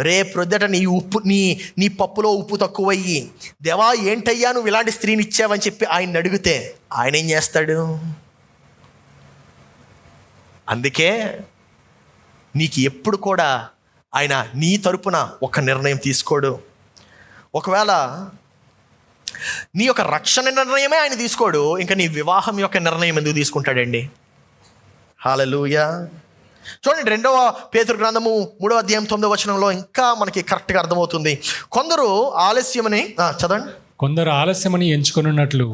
రేపొద్దుట నీ పప్పులో ఉప్పు తక్కువయ్యి, దేవా ఏంటయ్యా నువ్వు ఇలాంటి స్త్రీని ఇచ్చావని చెప్పి ఆయన అడిగితే ఆయన ఏం చేస్తాడు? అందుకే నీకు ఎప్పుడు కూడా ఆయన నీ తరపున ఒక నిర్ణయం తీసుకోడు. ఒకవేళ నీ యొక్క రక్షణ నిర్ణయమే ఆయన తీసుకోడు, ఇంకా నీ వివాహం యొక్క నిర్ణయం ఎందుకు తీసుకుంటాడండి? హల్లెలూయా. చూడండి, 2వ పేతురు గ్రంథము 3వ అధ్యాయం 9వ వచనంలో ఇంకా మనకి కరెక్ట్గా అర్థమవుతుంది. కొందరు ఆలస్యమని చదవండి. కొందరు ఆలస్యమని ఎంచుకున్నట్లు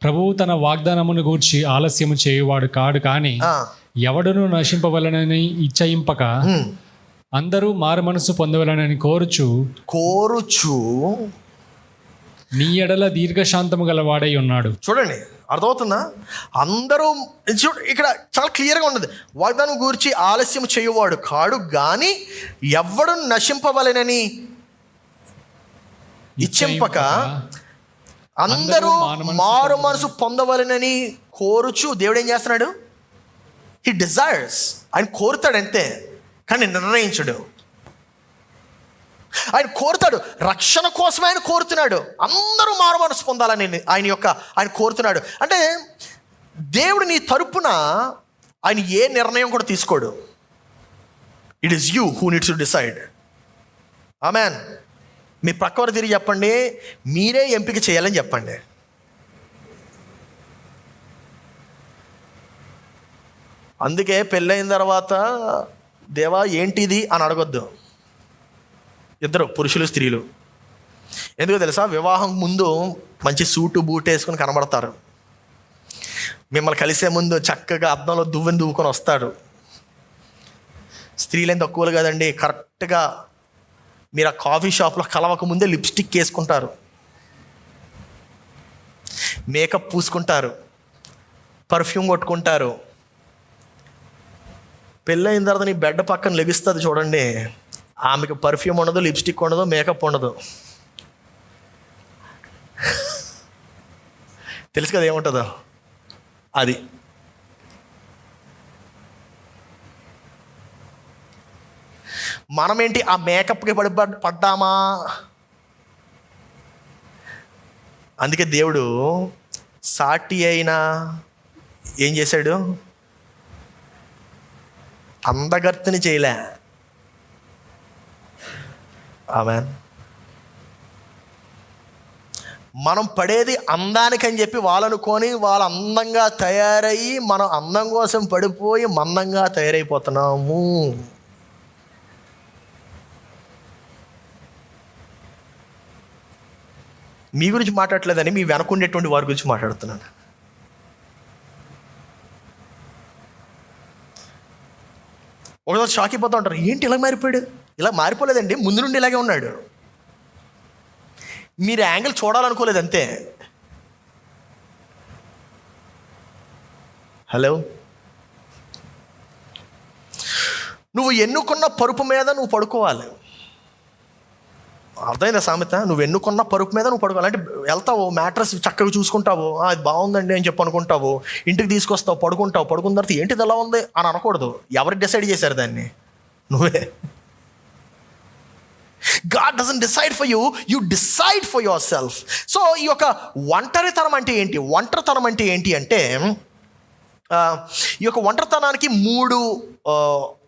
ప్రభువు తన వాగ్దానమును గూర్చి ఆలస్యము చేయువాడు కాడు, కానీ ఎవడును నశింపవలనని ఇచ్చయింపక అందరూ మారు మనసు పొందవలనని కోరుచు నీ ఎడల దీర్ఘశాంతము గలవాడై ఉన్నాడు. చూడండి, అర్థమవుతుందా? అందరూ ఇక్కడ చాలా క్లియర్గా ఉన్నది. వాగ్దానం గురించి ఆలస్యం చేయువాడు కాడు, కానీ ఎవడు నశింపవలెనని ఇచ్చింపక అందరూ మారు మనసు పొందవలెనని కోరుచు. దేవుడు ఏం చేస్తున్నాడు? He desires. ఆయన కోరుతాడు అంతే, కానీ నిర్ణయించడు. ఆయన కోరుతాడు, రక్షణ కోసమే ఆయన కోరుతున్నాడు. అందరూ మారు మనసు పొందాలని ఆయన కోరుతున్నాడు. అంటే దేవుడు నీ తరపున ఆయన ఏ నిర్ణయం కూడా తీసుకోడు. It is you who needs to decide. ఆమెన్. మీ ప్రక్కవారు తిరిగి చెప్పండి, మీరే ఎంపిక చేయాలని చెప్పండి. అందుకే పెళ్ళైన తర్వాత దేవా ఏంటిది అని అడగొద్దు. ఇద్దరు పురుషులు స్త్రీలు. ఎందుకో తెలుసా, వివాహం ముందు మంచి సూటు బూట్ వేసుకొని కనబడతారు. మిమ్మల్ని కలిసే ముందు చక్కగా అద్దంలో దువ్వెని దువ్వుకొని వస్తాడు. స్త్రీలేం తక్కువలు కదండి, కరెక్ట్గా మీరు ఆ కాఫీ షాప్లో కలవక ముందే లిప్స్టిక్ వేసుకుంటారు, మేకప్ పూసుకుంటారు, పర్ఫ్యూమ్ కొట్టుకుంటారు. పెళ్ళైన తర్వాత నీ బెడ్ పక్కన లెగుస్తుంది చూడండి, ఆమెకు పర్ఫ్యూమ్ ఉండదు, లిప్స్టిక్ ఉండదు, మేకప్ ఉండదు. తెలుసు కదా ఏముంటుందో అది. మనమేంటి ఆ మేకప్కి పడ్డామా? అందుకే దేవుడు సాటి అయినా ఏం చేశాడు? అందగర్తిని చేయలే. ఆమేన్. మనం పడేది అందానికని చెప్పి వాళ్ళనుకొని వాళ్ళు అందంగా తయారయ్యి మనం అందం కోసం పడిపోయి మందంగా తయారైపోతున్నాము. మీ గురించి మాట్లాడలేదని మీ వెనకుండేటువంటి వారి గురించి మాట్లాడుతున్నాను. ఒకసారి షాక్ అయిపోతూ ఉంటారు, ఏంటి ఇలా మారిపోయాడు? ఇలా మారిపోలేదండి, ముందు నుండి ఇలాగే ఉన్నాడు. మీరు యాంగిల్ చూడాలనుకోలేదు అంతే. హలో. నువ్వు ఎన్నుకున్న పరుపు మీద నువ్వు పడుకోవాలి. అర్థమైందా సామెత? నువ్వు ఎన్నుకున్న పరుపు మీద నువ్వు పడుకోవాలి. అంటే వెళ్తావు, మ్యాట్రస్ చక్కగా చూసుకుంటావు, అది బాగుందండి అని చెప్పి అనుకుంటావు, ఇంటికి తీసుకొస్తావు, పడుకున్న తర్వాత ఏంటిది ఎలా ఉంది అని అనకూడదు. ఎవరు డిసైడ్ చేశారు దాన్ని? నువ్వే. God doesn't decide for you, you decide for yourself. So ఈ యొక్క ఒంటరితనం అంటే ఏంటి? ఒంటరితనం అంటే ఏంటి అంటే ఈ యొక్క ఒంటరితనానికి 3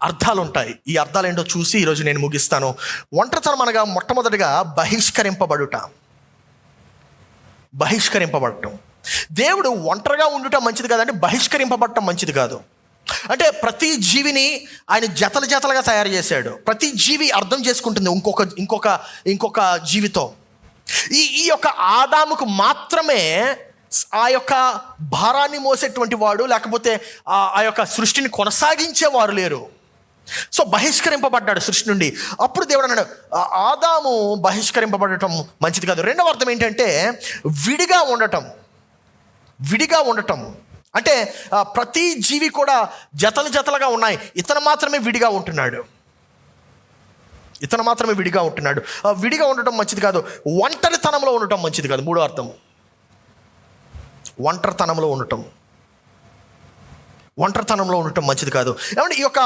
అర్థాలు ఉంటాయి. ఈ అర్థాలు ఏంటో చూసి ఈరోజు నేను ముగిస్తాను. ఒంటరితనం అనగా మొట్టమొదటిగా బహిష్కరింపబడటం. దేవుడు ఒంటరిగా ఉండటం మంచిది కాదంటే బహిష్కరింపబడటం మంచిది కాదు. అంటే ప్రతి జీవిని ఆయన జతలుగా తయారు చేశాడు. ప్రతి జీవి అర్థం చేసుకుంటుంది ఇంకొక జీవితో. ఈ యొక్క ఆదాముకు మాత్రమే ఆ యొక్క భారాన్ని మోసేటువంటి వాడు, లేకపోతే ఆ యొక్క సృష్టిని కొనసాగించేవారు లేరు. సో బహిష్కరింపబడ్డాడు సృష్టి నుండి. అప్పుడు దేవుడు అన్నాడు, ఆదాము బహిష్కరింపబడటం మంచిది కాదు. రెండవ అర్థం ఏంటంటే విడిగా ఉండటం. అంటే ప్రతి జీవి కూడా జతలుగా ఉన్నాయి, ఇతను మాత్రమే విడిగా ఉంటున్నాడు. విడిగా ఉండటం మంచిది కాదు. ఒంటరితనంలో ఉండటం మంచిది కాదు. 3వ అర్థం ఒంటరితనంలో ఉండటం మంచిది కాదు. ఏమంటే ఈ యొక్క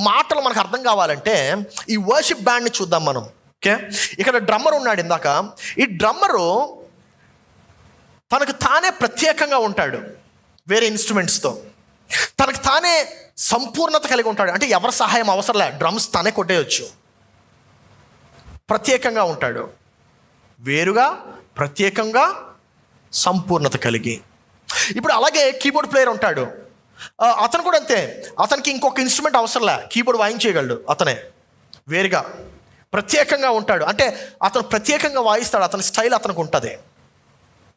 మాటలు మనకు అర్థం కావాలంటే ఈ వర్షిప్ బ్యాండ్ని చూద్దాం మనం. ఓకే, ఇక్కడ డ్రమ్మర్ ఉన్నాడు ఇందాక. ఈ డ్రమ్మరు తనకు తానే ప్రత్యేకంగా ఉంటాడు వేరే ఇన్స్ట్రుమెంట్స్తో. తనకు తానే సంపూర్ణత కలిగి ఉంటాడు. అంటే ఎవరి సహాయం అవసరం లే, డ్రమ్స్ తానే కొట్టేయచ్చు. ప్రత్యేకంగా ఉంటాడు, వేరుగా, ప్రత్యేకంగా, సంపూర్ణత కలిగి. ఇప్పుడు అలాగే కీబోర్డ్ ప్లేయర్ ఉంటాడు, అతను కూడా అంతే. అతనికి ఇంకొక ఇన్స్ట్రుమెంట్ అవసరం లే, కీబోర్డ్ వాయించేయగలడు. అతనే వేరుగా, ప్రత్యేకంగా ఉంటాడు. అంటే అతను ప్రత్యేకంగా వాయిస్తాడు, అతని స్టైల్ అతనికి ఉంటుంది.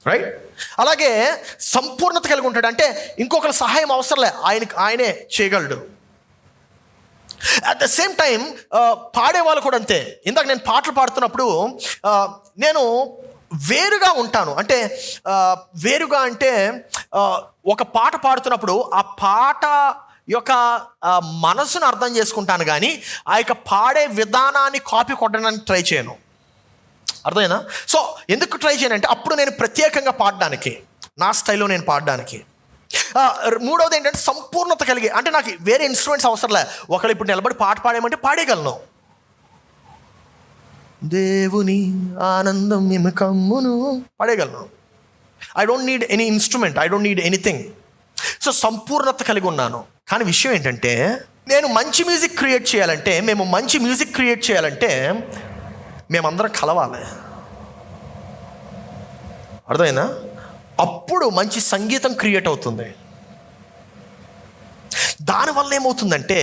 రైట్? అలాగే సంపూర్ణత కలిగి ఉంటాడు. అంటే ఇంకొకరి సహాయం అవసరంలే, ఆయనే చేయగలడు. అట్ ద సేమ్ టైం పాడేవాళ్ళు కూడా అంతే. ఇందాక నేను పాటలు పాడుతున్నప్పుడు నేను వేరుగా ఉంటాను. అంటే వేరుగా అంటే ఒక పాట పాడుతున్నప్పుడు ఆ పాట యొక్క మనసును అర్థం చేసుకుంటాను, కానీ ఆ యొక్క పాడే విధానాన్ని కాపీ కొట్టడానికి ట్రై చేయను. అర్థమైనా? సో ఎందుకు ట్రై చేయను అంటే అప్పుడు నేను ప్రత్యేకంగా పాడడానికి, నా స్టైల్లో నేను పాడడానికి. 3వది ఏంటంటే సంపూర్ణత కలిగి. అంటే నాకు వేరే ఇన్స్ట్రుమెంట్స్ అవసరంలే. ఒకళ్ళు ఇప్పుడు నిలబడి పాట పాడేయమంటే పాడేయగలను. దేవుని ఆనందం ఎముకమ్మును పాడేయగలను. I don't need any instrument, I don't need anything. So సంపూర్ణత కలిగి ఉన్నాను. కానీ విషయం ఏంటంటే మేము మంచి మ్యూజిక్ క్రియేట్ చేయాలంటే మేమందరం కలవాలి. అర్థమైనా? అప్పుడు మంచి సంగీతం క్రియేట్ అవుతుంది. దానివల్ల ఏమవుతుందంటే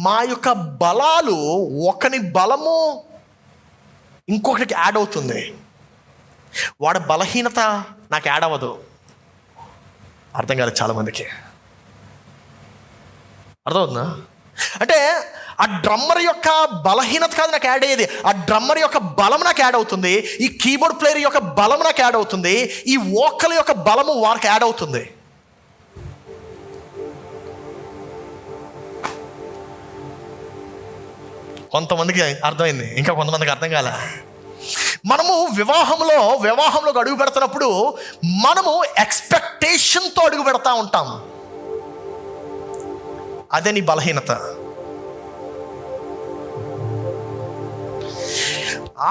మా యొక్క బలాలు, ఒకని బలము ఇంకొకటికి యాడ్ అవుతుంది. వాడి బలహీనత నాకు యాడ్ అవ్వదు. అర్థం కాలేదు చాలామందికి. అర్థమవుతుందా? అంటే ఆ డ్రమ్మర్ యొక్క బలహీనత కాదు నాకు యాడ్ అయ్యేది, ఆ డ్రమ్మర్ యొక్క బలం నాకు యాడ్ అవుతుంది. ఈ కీబోర్డ్ ప్లేయర్ యొక్క బలం నాకు యాడ్ అవుతుంది. ఈ వోకల్ యొక్క బలము వారికి యాడ్ అవుతుంది. కొంతమందికి అర్థమైంది, ఇంకా కొంతమందికి అర్థం కాలే. మనము వివాహంలో అడుగు పెడుతున్నప్పుడు మనము ఎక్స్పెక్టేషన్తో అడుగు పెడతా ఉంటాం. అదే నీ బలహీనత.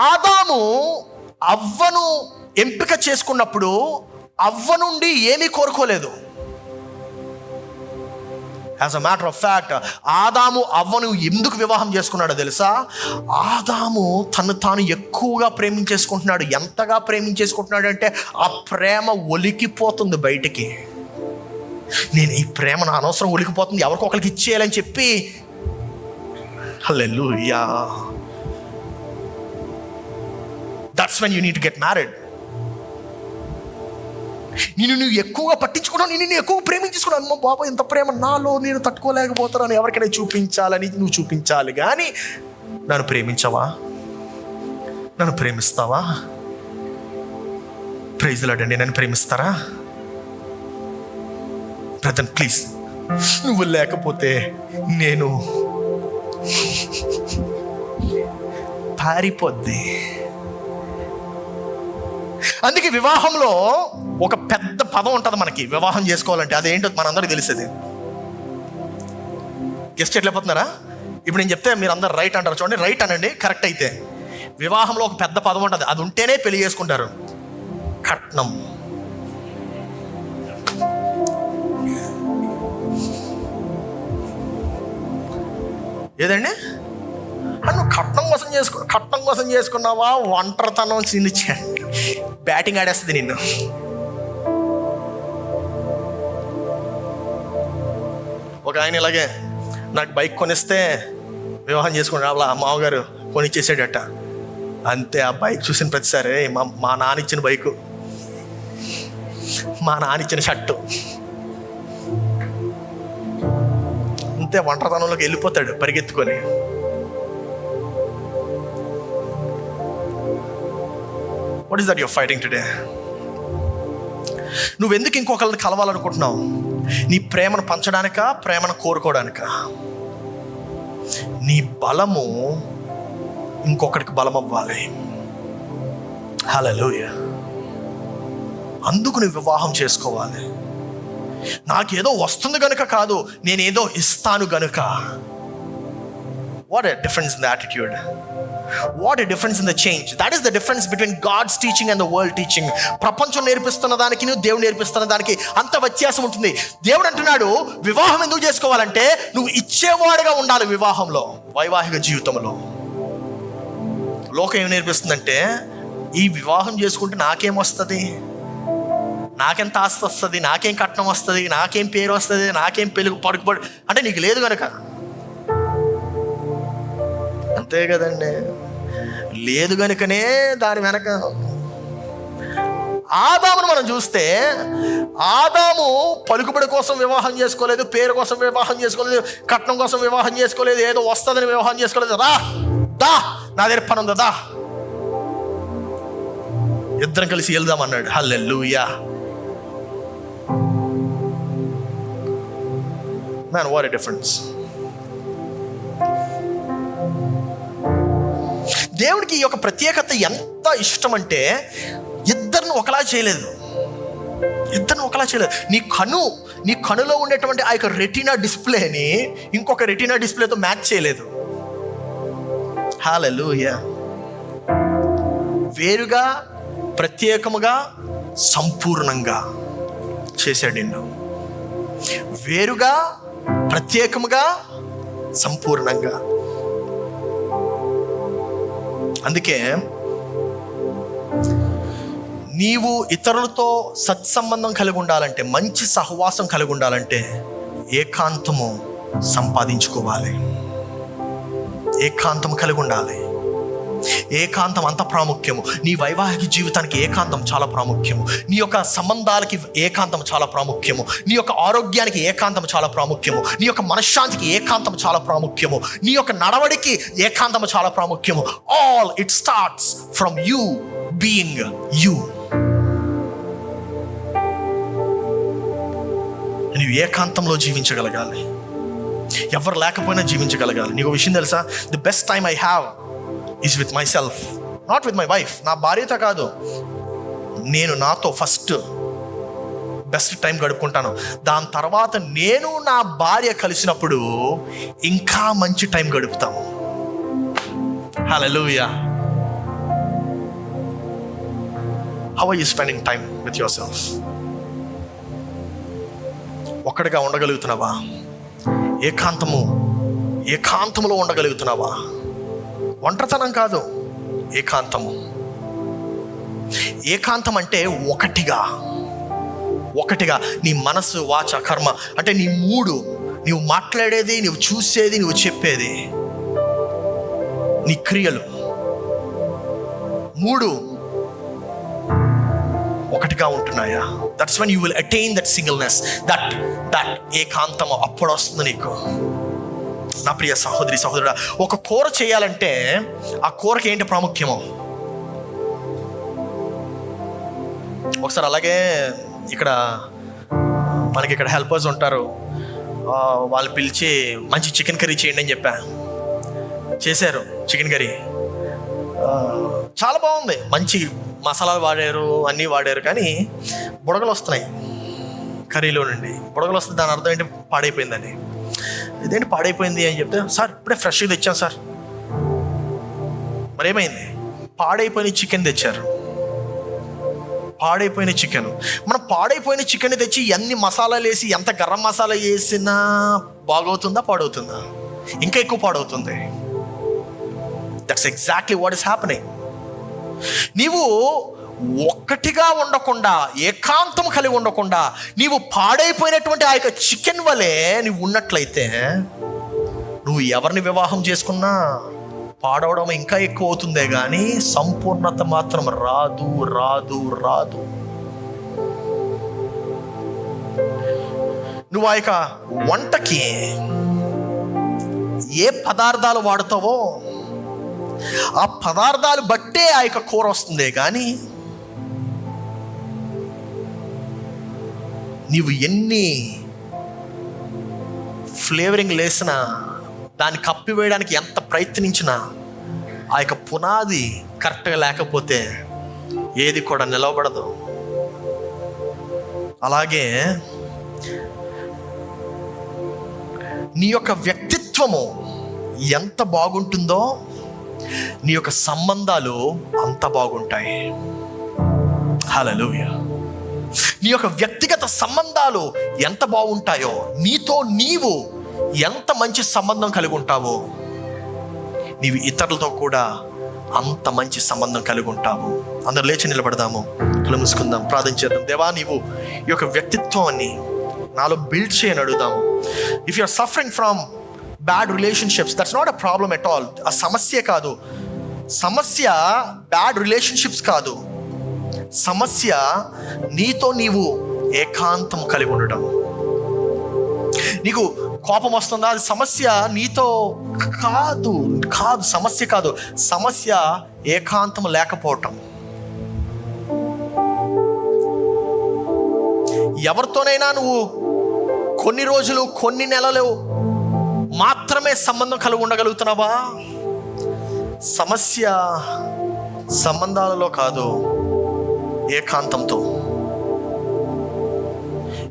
ఆదాము అవ్వను ఎంపిక చేసుకున్నప్పుడు అవ్వ నుండి ఏమీ కోరుకోలేదు. As a matter of fact ఆదాము అవ్వను ఎందుకు వివాహం చేసుకున్నాడో తెలుసా? ఆదాము తను తాను ఎక్కువగా ప్రేమించేసుకుంటున్నాడు. ఎంతగా ప్రేమించేసుకుంటున్నాడు అంటే ఆ ప్రేమ ఒలికిపోతుంది బయటికి. నేను ఈ ప్రేమ నా అనవసరం ఒలికిపోతుంది, ఎవరికొకరికి ఇచ్చేయాలని చెప్పి. హల్లెలూయా. That's when you need to get married. నువ్వు ఎక్కువగా పట్టించుకున్నావు, నేను ఎక్కువ ప్రేమించుకున్నాను. అమ్మ బాబా ఎంత ప్రేమ నాలో, నేను తట్టుకోలేకపోతున్నాను, ఎవరికైనా చూపించాలని నువ్వు చూపించాలి. కానీ నన్ను ప్రేమించవా? నన్ను ప్రేమిస్తావా? ప్రైజ్ లార్డ్ అండి. నన్ను ప్రేమిస్తారా? బ్రదర్ ప్లీజ్, నువ్వు లేకపోతే నేను పారిపోద్ది. అందుకే వివాహంలో ఒక పెద్ద పదం ఉంటుంది మనకి, వివాహం చేసుకోవాలంటే అదేంటో మనందరికీ తెలిసేది. గెస్ట్ ఎట్లయిపోతున్నారా? ఇప్పుడు నేను చెప్తే మీరు అందరు రైట్ అంటారు, చూడండి, రైట్ అనండి కరెక్ట్ అయితే. వివాహంలో ఒక పెద్ద పదం ఉంటుంది, అది ఉంటేనే పెళ్లి చేసుకుంటారు. కట్నం. ఏదండి? నువ్వు కట్నం కోసం చేసుకున్నావా? ఒంటరితనం చిన్న బ్యాటింగ్ ఆడేస్తుంది నిన్ను. ఒక ఆయన ఇలాగే నాకు బైక్ కొనిస్తే వివాహం చేసుకున్నా, అలా మామగారు కొనిచ్చేసాడట. అంతే, ఆ బైక్ చూసిన ప్రతిసారి మా నాన్న ఇచ్చిన బైకు, మా నాన్న ఇచ్చిన షర్టు, అంతే ఒంటరితనంలోకి వెళ్ళిపోతాడు పరిగెత్తుకొని. What is that your fighting today? నువ్వెందుకు ఇంకొకరిని కలవాలనుకుంటున్నావు? నీ ప్రేమను పంచడానికా, ప్రేమను కోరుకోవడానికా? నీ బలము ఇంకొకరికి బలం అవ్వాలి. హల్లెలూయా. అందుకు నువ్వు వివాహం చేసుకోవాలి. నాకేదో వస్తుంది గనుక కాదు, నేనేదో ఇస్తాను గనుక. What a difference in the attitude. What a difference in the change. That is the difference between God's teaching and the world teaching. ప్రపంచం నేర్పిస్తున్న దానికి దేవుడు నేర్పిస్తున్న దానికి అంత వ్యత్యాసం ఉంటుంది. దేవుడు అంటున్నాడు, వివాహం ఎందుకు చేసుకోవాలంటే నువ్వు ఇచ్చేవాడుగా ఉండాలి. వివాహంలో, వైవాహిక జీవితంలో లోకం ఏం నేర్పిస్తుందంటే, ఈ వివాహం చేసుకుంటే నాకేం వస్తుంది, నాకెంత ఆస్తి వస్తుంది, నాకేం కట్నం వస్తుంది, నాకేం పేరు వస్తుంది, నాకేం పడుకుపడు అంటే నీకు లేదు కనుక. అంతే కదండి, లేదు కనుకనే దాని వెనక. ఆదామును మనం చూస్తే, ఆదాము పలుకుబడి కోసం వివాహం చేసుకోలేదు, పేరు కోసం వివాహం చేసుకోలేదు, కట్నం కోసం వివాహం చేసుకోలేదు, ఏదో వస్తుందని వివాహం చేసుకోలేదు. దా నా దగ్గర పని ఉందా, ఇద్దరం కలిసి వెళ్దామన్నాడు. హల్లెలూయా. Man, what a difference. దేవుడికి ఈ యొక్క ప్రత్యేకత ఎంత ఇష్టం అంటే, ఇద్దరిని ఒకలా చేయలేదు. నీ కనులో ఉండేటువంటి ఆ యొక్క రెటీనా డిస్ప్లేని ఇంకొక రెటీనా డిస్ప్లేతో మ్యాచ్ చేయలేదు. హల్లెలూయా. వేరుగా, ప్రత్యేకముగా, సంపూర్ణంగా చేశాడు నిన్ను. వేరుగా, ప్రత్యేకముగా, సంపూర్ణంగా. అందుకే నీవు ఇతరులతో సత్సంబంధం కలిగి ఉండాలంటే, మంచి సహవాసం కలిగి ఉండాలంటే ఏకాంతము సంపాదించుకోవాలి. ఏకాంతం కలిగి ఉండాలి. ఏకాంతం అంత ప్రాముఖ్యము. నీ వైవాహిక జీవితానికి ఏకాంతం చాలా ప్రాముఖ్యము. నీ యొక్క సంబంధాలకి ఏకాంతం చాలా ప్రాముఖ్యము. నీ యొక్క ఆరోగ్యానికి ఏకాంతం చాలా ప్రాముఖ్యము. నీ యొక్క మనశ్శాంతికి ఏకాంతం చాలా ప్రాముఖ్యము. నీ యొక్క నడవడికి ఏకాంతం చాలా ప్రాముఖ్యము. All it starts from you being you. నీవు ఏకాంతంలో జీవించగలగాలి. ఎవరు లేకపోయినా జీవించగలగాలి. నీకు విషయం తెలుసా? The best time I have is with myself, not with my wife. నా భార్యతో కాదు, నేను నాతో ఫస్ట్ బెస్ట్ టైం గడుపుకుంటాను. దాని తర్వాత నేను నా భార్య కలిసినప్పుడు ఇంకా మంచి టైం గడుపుతాము. హల్లెలూయా. How are you spending time with yourself? ఒక్కడిగా ఉండగలుగుతున్నావా? ఏకాంతములో ఉండగలుగుతున్నావా? ఒంటరితనం కాదు, ఏకాంతం అంటే ఒకటిగా నీ మనసు, వాచ, కర్మ అంటే నీ మూడు, నీవు మాట్లాడేది, నీవు చూసేది, నీవు చెప్పేది, నీ క్రియలు మూడు ఒకటిగా ఉంటున్నాయా? That's when you will attain that singleness, that ఏకాంతము అప్పుడు వస్తుంది నీకు. నా ప్రియ సహోదరి సహోదరుడా, ఒక కూర చేయాలంటే ఆ కూరకి ఏంటి ప్రాముఖ్యమో? ఒకసారి అలాగే మనకి ఇక్కడ హెల్పర్స్ ఉంటారు, వాళ్ళు పిలిచి మంచి చికెన్ కర్రీ చేయండి అని చెప్పా. చేశారు చికెన్ కర్రీ. చాలా బాగుంది, మంచి మసాలాలు వాడారు, అన్నీ వాడారు, కానీ బుడగలు వస్తున్నాయి కర్రీలో నుండి. బుడగలు వస్తుంది, దాని అర్థం ఏంటి? పాడైపోయిందని. ఇదేంటి పాడైపోయింది అని చెప్తే, సార్ ఇప్పుడే ఫ్రెష్గా తెచ్చాం సార్. మరేమైంది? పాడైపోయిన చికెన్ తెచ్చారు. పాడైపోయిన చికెన్. మనం పాడైపోయిన చికెన్ తెచ్చి ఎన్ని మసాలాలు వేసి, ఎంత గరం మసాలా వేసినా బాగవుతుందా? పాడవుతుందా? ఇంకా ఎక్కువ పాడవుతుంది. That's exactly what is happening. నీవు ఒక్కటిగా ఉండకుండా, ఏకాంతం కలిగి ఉండకుండా, నీవు పాడైపోయినటువంటి ఆ యొక్క చికెన్ వలె నువ్వు ఉన్నట్లయితే, నువ్వు ఎవరిని వివాహం చేసుకున్నా పాడవడం ఇంకా ఎక్కువ అవుతుందే కానీ సంపూర్ణత మాత్రం రాదు రాదు రాదు. నువ్వు ఆ యొక్క వంటకి ఏ పదార్థాలు వాడుతావో ఆ పదార్థాలు బట్టే ఆ యొక్క కూర వస్తుందే కానీ నీవు ఎన్ని ఫ్లేవరింగ్ లేసినా, దాన్ని కప్పివేయడానికి ఎంత ప్రయత్నించినా, ఆ యొక్క పునాది కరెక్ట్గా లేకపోతే ఏది కూడా నిలవబడదు. అలాగే నీ యొక్క వ్యక్తిత్వము ఎంత బాగుంటుందో నీ యొక్క సంబంధాలు అంత బాగుంటాయి. హల్లెలూయా. నీ యొక్క వ్యక్తిగత సంబంధాలు ఎంత బాగుంటాయో, నీతో నీవు ఎంత మంచి సంబంధం కలిగి ఉంటావో, నీవు ఇతరులతో కూడా అంత మంచి సంబంధం కలిగి ఉంటావు. అందరు లేచి నిలబడదాము, కళ్ళు మూసుకుందాం, ప్రార్థన చేద్దాం. దేవా, నీవు ఈ యొక్క వ్యక్తిత్వాన్ని నాలో బిల్డ్ చేయని అడుగుదాము. If you are suffering from bad relationships, that's not a problem at all. ఆ సమస్య కాదు. సమస్య బ్యాడ్ రిలేషన్షిప్స్ కాదు. సమస్య నీతో నీవు ఏకాంతం కలిగి ఉండడం. నీకు కోపం వస్తుందా? అది సమస్య నీతో కాదు. సమస్య కాదు. సమస్య ఏకాంతం లేకపోవటం. ఎవరితోనైనా నువ్వు కొన్ని రోజులు, కొన్ని నెలలు మాత్రమే సంబంధం కలిగి ఉండగలుగుతున్నావా? సమస్య సంబంధాలలో కాదు, ఏకాంతంతో.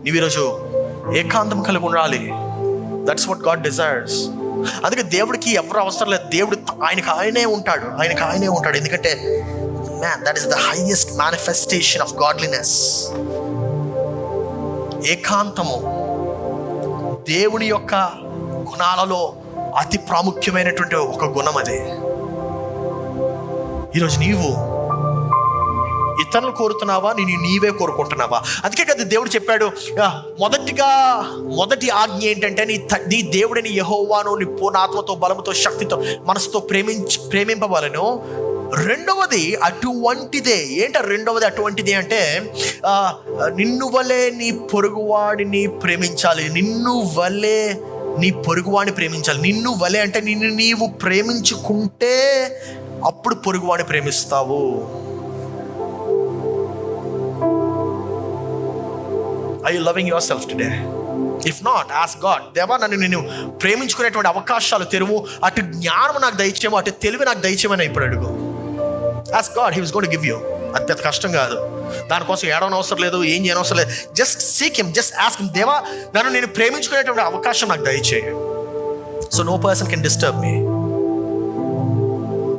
నీవు ఈరోజు ఏకాంతం కలిగి ఉండాలి. That's what God desires. అందుకే దేవుడికి ఎవరు అవసరం లేదు. దేవుడు ఆయనే ఉంటాడు. ఎందుకంటే that is the highest manifestation of godliness. ఏకాంతము దేవుని యొక్క గుణాలలో అతి ప్రాముఖ్యమైనటువంటి ఒక గుణం అది. ఈరోజు నీవు ఇతరులు కోరుతున్నావా? నీవే కోరుకుంటున్నావా? అందుకే కదా దేవుడు చెప్పాడు, మొదటి ఆజ్ఞ ఏంటంటే నీ దేవుడిని యెహోవాను నీ పూర్ణ ఆత్మతో, బలముతో, శక్తితో, మనసుతో ప్రేమింపవాలను. రెండవది అటువంటిదే. ఏంట రెండవది అటువంటిది అంటే, నిన్ను వలే నీ పొరుగువాడిని ప్రేమించాలి. నిన్ను వలే నీ పొరుగువాడిని ప్రేమించాలి. నిన్ను వలే అంటే నిన్ను నీవు ప్రేమించుకుంటే అప్పుడు పొరుగువాడిని ప్రేమిస్తావు. Are you loving yourself today? If not, ask God. దేవా, నన్ను నేను ప్రేమించుకునేటువంటి అవకాశాలు తెరువు. అటు జ్ఞానం నాకు దయచేయము, అటు తెలివి నాకు దయచేయమని ఇప్పుడు అడుగు. Ask God, He was going to give you. అది పెద్ద కష్టం కాదు. దానికోసం ఏడవని అవసరం లేదు, ఏం చేయని అవసరం లేదు. Just seek him, just ask him. దేవా, నన్ను నేను ప్రేమించుకునేటువంటి అవకాశం నాకు దయచేయ. So no person can disturb me.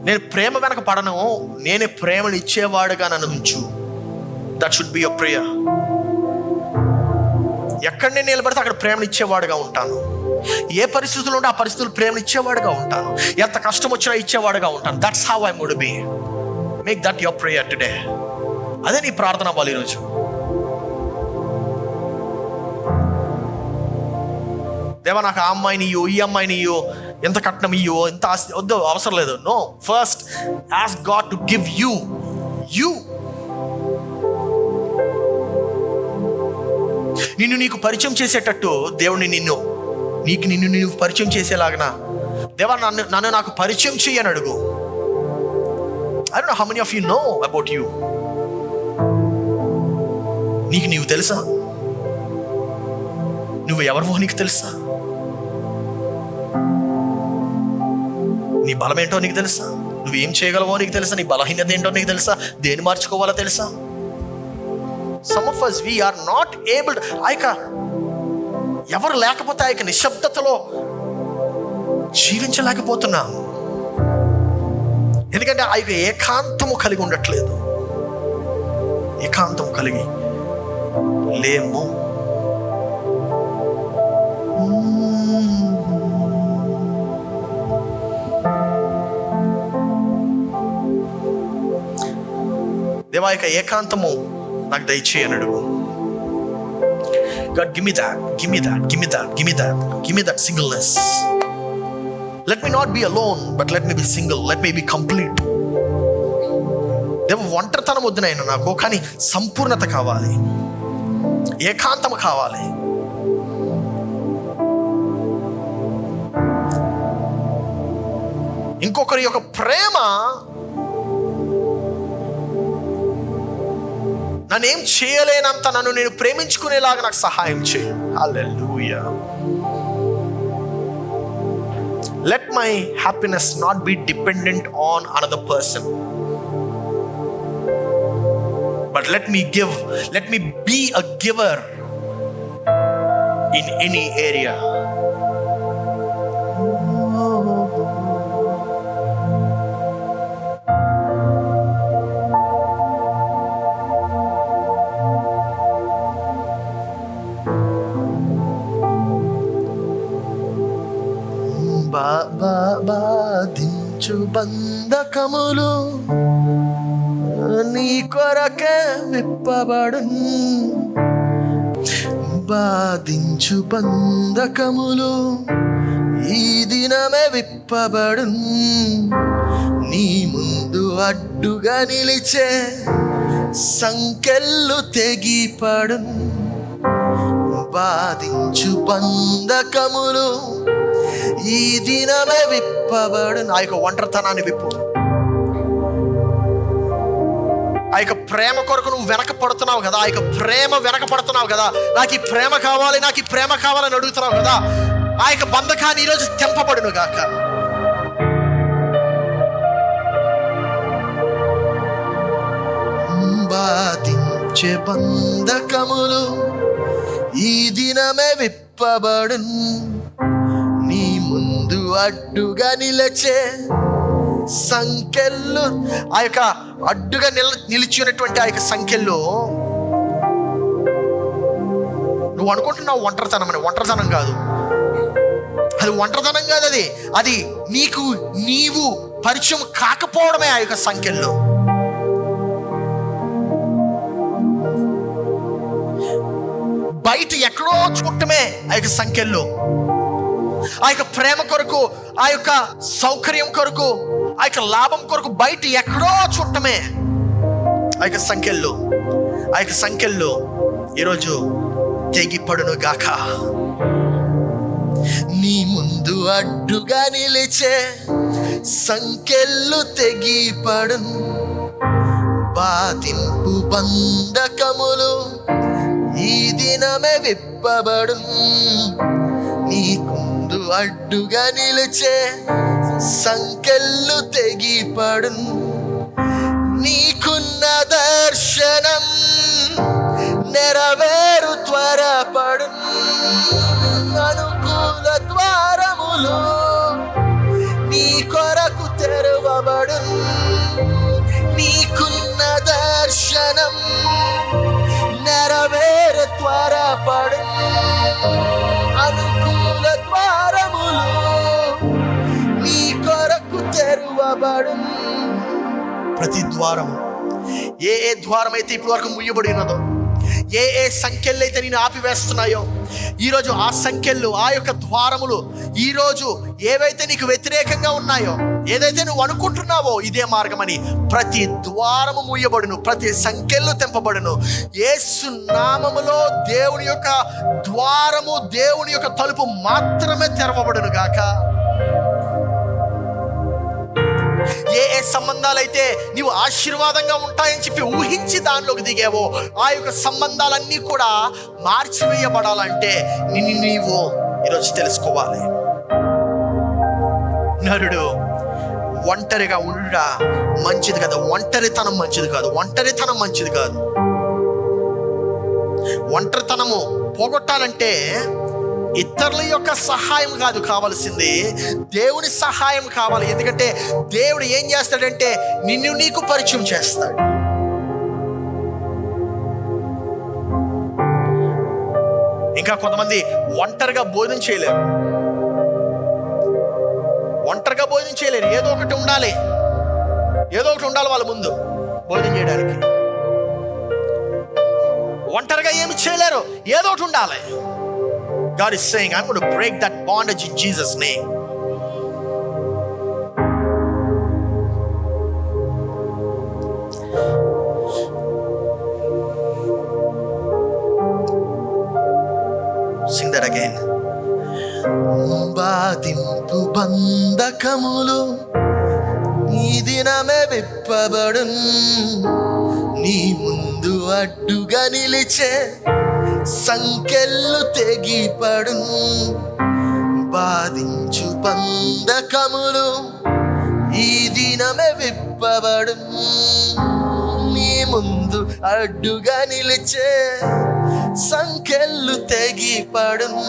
నేను ప్రేమ వెనక పడను, నేనే ప్రేమను ఇచ్చేవాడుగా నన్ను ఉంచు. That should be your prayer. ఎక్కడ నేను నిలబడితే అక్కడ ప్రేమను ఇచ్చేవాడుగా ఉంటాను. ఏ పరిస్థితుల్లో ఉంటే ఆ పరిస్థితులు ప్రేమను ఇచ్చేవాడుగా ఉంటాను. ఎంత కష్టం వచ్చినా ఇచ్చేవాడుగా ఉంటాను. That's how I would be. Make that your prayer today. అదే నీ ప్రార్థన అవ్వాలి ఈరోజు. దేవా, నాకు ఆ అమ్మాయిని ఇయ్యు, ఈ అమ్మాయిని ఇయ్యు, ఎంత కట్నం ఇయ్యు, ఎంత ఆస్తి వద్దు, అవసరం లేదు. No, first ask God to give you. నిన్ను నీకు పరిచయం చేసేటట్టు దేవుడిని నిన్ను పరిచయం చేసేలాగనా, దేవా నన్ను నాకు పరిచయం చేయని అడుగు. I don't know how many of you know about you. నీకు తెలుసా? నువ్వు ఎవరివో నీకు తెలుసా? నీ బలం ఏంటో నీకు తెలుసా? నువ్వేం చేయగలవో నీకు తెలుసా? నీ బలహీనత ఏంటో నీకు తెలుసా? దేన్ని మార్చుకోవాలో తెలుసా? Some of us, we are not able to, ఎవరు లేకపోతే నిశ్శబ్దతలో జీవించలేకపోతున్నాం. ఎందుకంటే ఏకాంతము కలిగి ఉండట్లేదు. ఏకాంతము కలిగి లేము. దేవా ఏకాంతము నాకు దయచేయని అడుగు. God, give me that, give me that, give me that, give me that, give me that singleness. Let me not be alone, but let me be single, let me be complete. దేవ ఒంటరితనం వద్దు నాయన నాకు, కానీ సంపూర్ణత కావాలి, ఏకాంతం కావాలి. ఇంకొకరి యొక్క ప్రేమ నన్నేం చేయలేనంత నన్ను నేను ప్రేమించుకునేలాగా నాకు సహాయం చేయి. హల్లెలూయా. Let my happiness not be dependent on another person, but let me be a giver in any area. బాధించు బంధకములు నీ కొరకే విప్పబడును. బాధించు బంధకములు ఈ దినమే విప్పబడును. నీ ముందు అడ్డుగా నిలిచే సంకెళ్ళు తెగిపడును. బాధించు బంధకములు ఈ దినమే విప్పబడును. ఆ యొక్క ఒంటరితనాన్ని విప్పు. ఆ యొక్క ప్రేమ కొరకు నువ్వు వెనక పడుతున్నావు కదా, ఆ యొక్క ప్రేమ వెనక పడుతున్నావు కదా, నాకు ఈ ప్రేమ కావాలి, నాకు ఈ ప్రేమ కావాలని అడుగుతున్నావు కదా, ఆ యొక్క బంధకాన్ని ఈరోజు తెంపబడును గాక. బాధించే బంధకములు ఈ దినమే విప్పబడును. నీ ముందు అడ్డుగా నిలిచే సంఖ్యలు, ఆ యొక్క అడ్డుగా నిలిచినటువంటి ఆ యొక్క సంఖ్యలు నువ్వు అనుకుంటున్నావు ఒంటరితనం అని. ఒంటరితనం కాదు అది, ఒంటరితనం కాదు అది. అది నీవు పరిచయం కాకపోవడమే ఆ యొక్క సంఖ్యల్లో. బయట ఎక్కడో చూడటమే ఆ యొక్క సంఖ్యల్లో. ఆ యొక్క ప్రేమ కొరకు, ఆ యొక్క సౌకర్యం కొరకు, ఆ యొక్క లాభం కొరకు బయట ఎక్కడో చూడటమే ఆ యొక్క సంఖ్యల్లో. ఆ యొక్క సంఖ్యల్లో ఈరోజు తెగిపడును గాక. నీ ముందు అడ్డుగా నిలిచే సంఖ్యలు తెగిపడును. బాధింపు బంధకములు ఈ దినమే విప్పబడును. నీ ముందు అడ్డుగా నిలిచే సంఖ్యలు తెగిపడును. నీకున్న దర్శనం నెరవేరు త్వరపడును. అనుకూల ద్వారములు నీ కొరకు తెరవబడును. నీకున్న దర్శనం నెరవేరు త్వరపడును. అనుకూల ద్వారములు నీ కొరకు తెరవబడును. ప్రతి ద్వారము, ఏ ద్వారం అయితే ఇప్పటి వరకు ముయ్యబడి ఉన్నదో, ఏ సంఖ్యలు అయితే నేను ఆపివేస్తున్నాయో, ఈరోజు ఆ సంఖ్యలు, ఆ యొక్క ద్వారములు ఈరోజు ఏవైతే నీకు వ్యతిరేకంగా ఉన్నాయో, ఏదైతే నువ్వు అనుకుంటున్నావో ఇదే మార్గమని, ప్రతి ద్వారము మూయబడును, ప్రతి సంఖ్యలు తెంపబడును. యేసు నామములో దేవుని యొక్క ద్వారము, దేవుని యొక్క తలుపు మాత్రమే తెరవబడును గాక. ఏ సంబంధాలైతే నీవు ఆశీర్వాదంగా ఉంటాయని చెప్పి ఊహించి దానిలోకి దిగావో, ఆ యొక్క సంబంధాలన్నీ కూడా మార్చివేయబడాలంటే నీవు ఈరోజు తెలుసుకోవాలి. నరుడు ఒంటరిగా ఉండ మంచిది కాదు. ఒంటరితనం మంచిది కాదు. ఒంటరితనం మంచిది కాదు. ఒంటరితనము పోగొట్టాలంటే ఇతరుల యొక్క సహాయం కాదు కావాల్సింది, దేవుని సహాయం కావాలి. ఎందుకంటే దేవుడు ఏం చేస్తాడంటే నిన్ను నీకు పరిచయం చేస్తాడు. ఇంకా కొంతమంది ఒంటరిగా భోజనం చేయలేరు. ఒంటరిగా భోజనం చేయలేరు. ఏదో ఒకటి ఉండాలి వాళ్ళ ముందు భోజనం చేయడానికి. ఒంటరిగా ఏమి చేయలేరు, ఏదో ఒకటి ఉండాలి. God is saying, I'm going to break that bondage in Jesus' name. Sing that again. బాధింపు బంధకములు ఈ దినమే విప్పబడున్, నీ ముందు అడ్డుగా నిలిచే సంకెళ్ళు తెగిపడున్. బాధించు బంధకములు ఈ దినమే విప్పబడున్, నీ ముందు అడ్డుగా నిలిచే సంకెళ్ళు తెగిపడున్.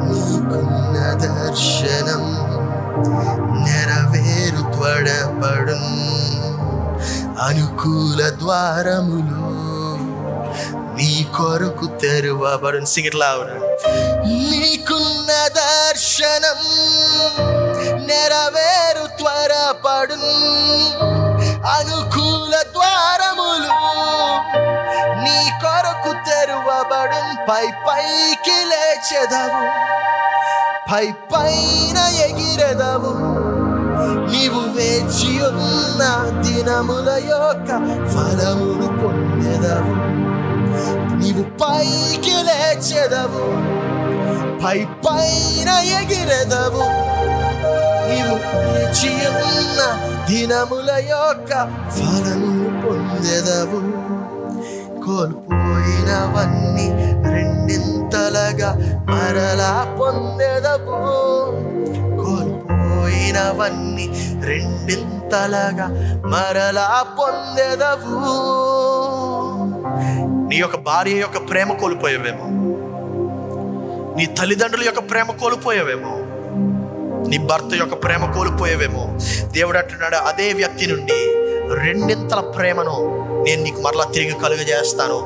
నీకున్న దర్శనం నెరవేరు త్వరపడున్, అనుకూల ద్వారములు నీ కొరకు తెరువబడును. Sing it loud. నీకున్న దర్శనం నెరవేరు త్వరపడున్, అనుకూల ద్వారములు నీ కొరకు తెరువబడున్. పైకి లేచెదవు, పైన ఎగిరెదవు, నీవు వేచి ఉన్న దినముల యొక్క ఫలమును పొందెదవు. నీవు పైకి లేచెదవు, పైన ఎగిరెదవు, నీవు వేచి ఉన్న దినముల యొక్క ఫలమును పొందెదవు. కోల్పోయినవన్నీ రెండింతలుగా మరలా పొందెదవు. కోల్పోయినవన్నీ రెండింతలుగా మరలా పొందెదవు. నీ యొక్క భార్య యొక్క ప్రేమ కోల్పోయావేమో, నీ తల్లిదండ్రుల యొక్క ప్రేమ కోల్పోయావేమో, నీ భర్త యొక్క ప్రేమ కోల్పోయావేమో. దేవుడు అంటున్నాడు, అదే వ్యక్తి నుండి రెండింతల ప్రేమను నేను నీకు మరలా తిరిగి కలుగజేస్తాను.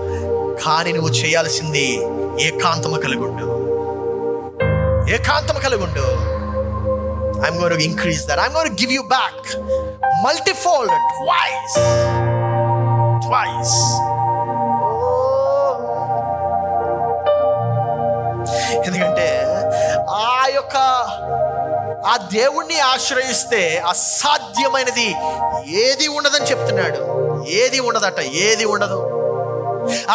కానీ నువ్వు చేయాల్సింది ఏకాంతము కలిగుండు. I'm going to increase that. I'm going to give you back multifold, twice. ఎందుకంటే ఆ దేవుణ్ణి ఆశ్రయిస్తే అసాధ్యమైనది ఏది ఉండదని చెప్తున్నాడు. ఏది ఉండదట, ఏది ఉండదు.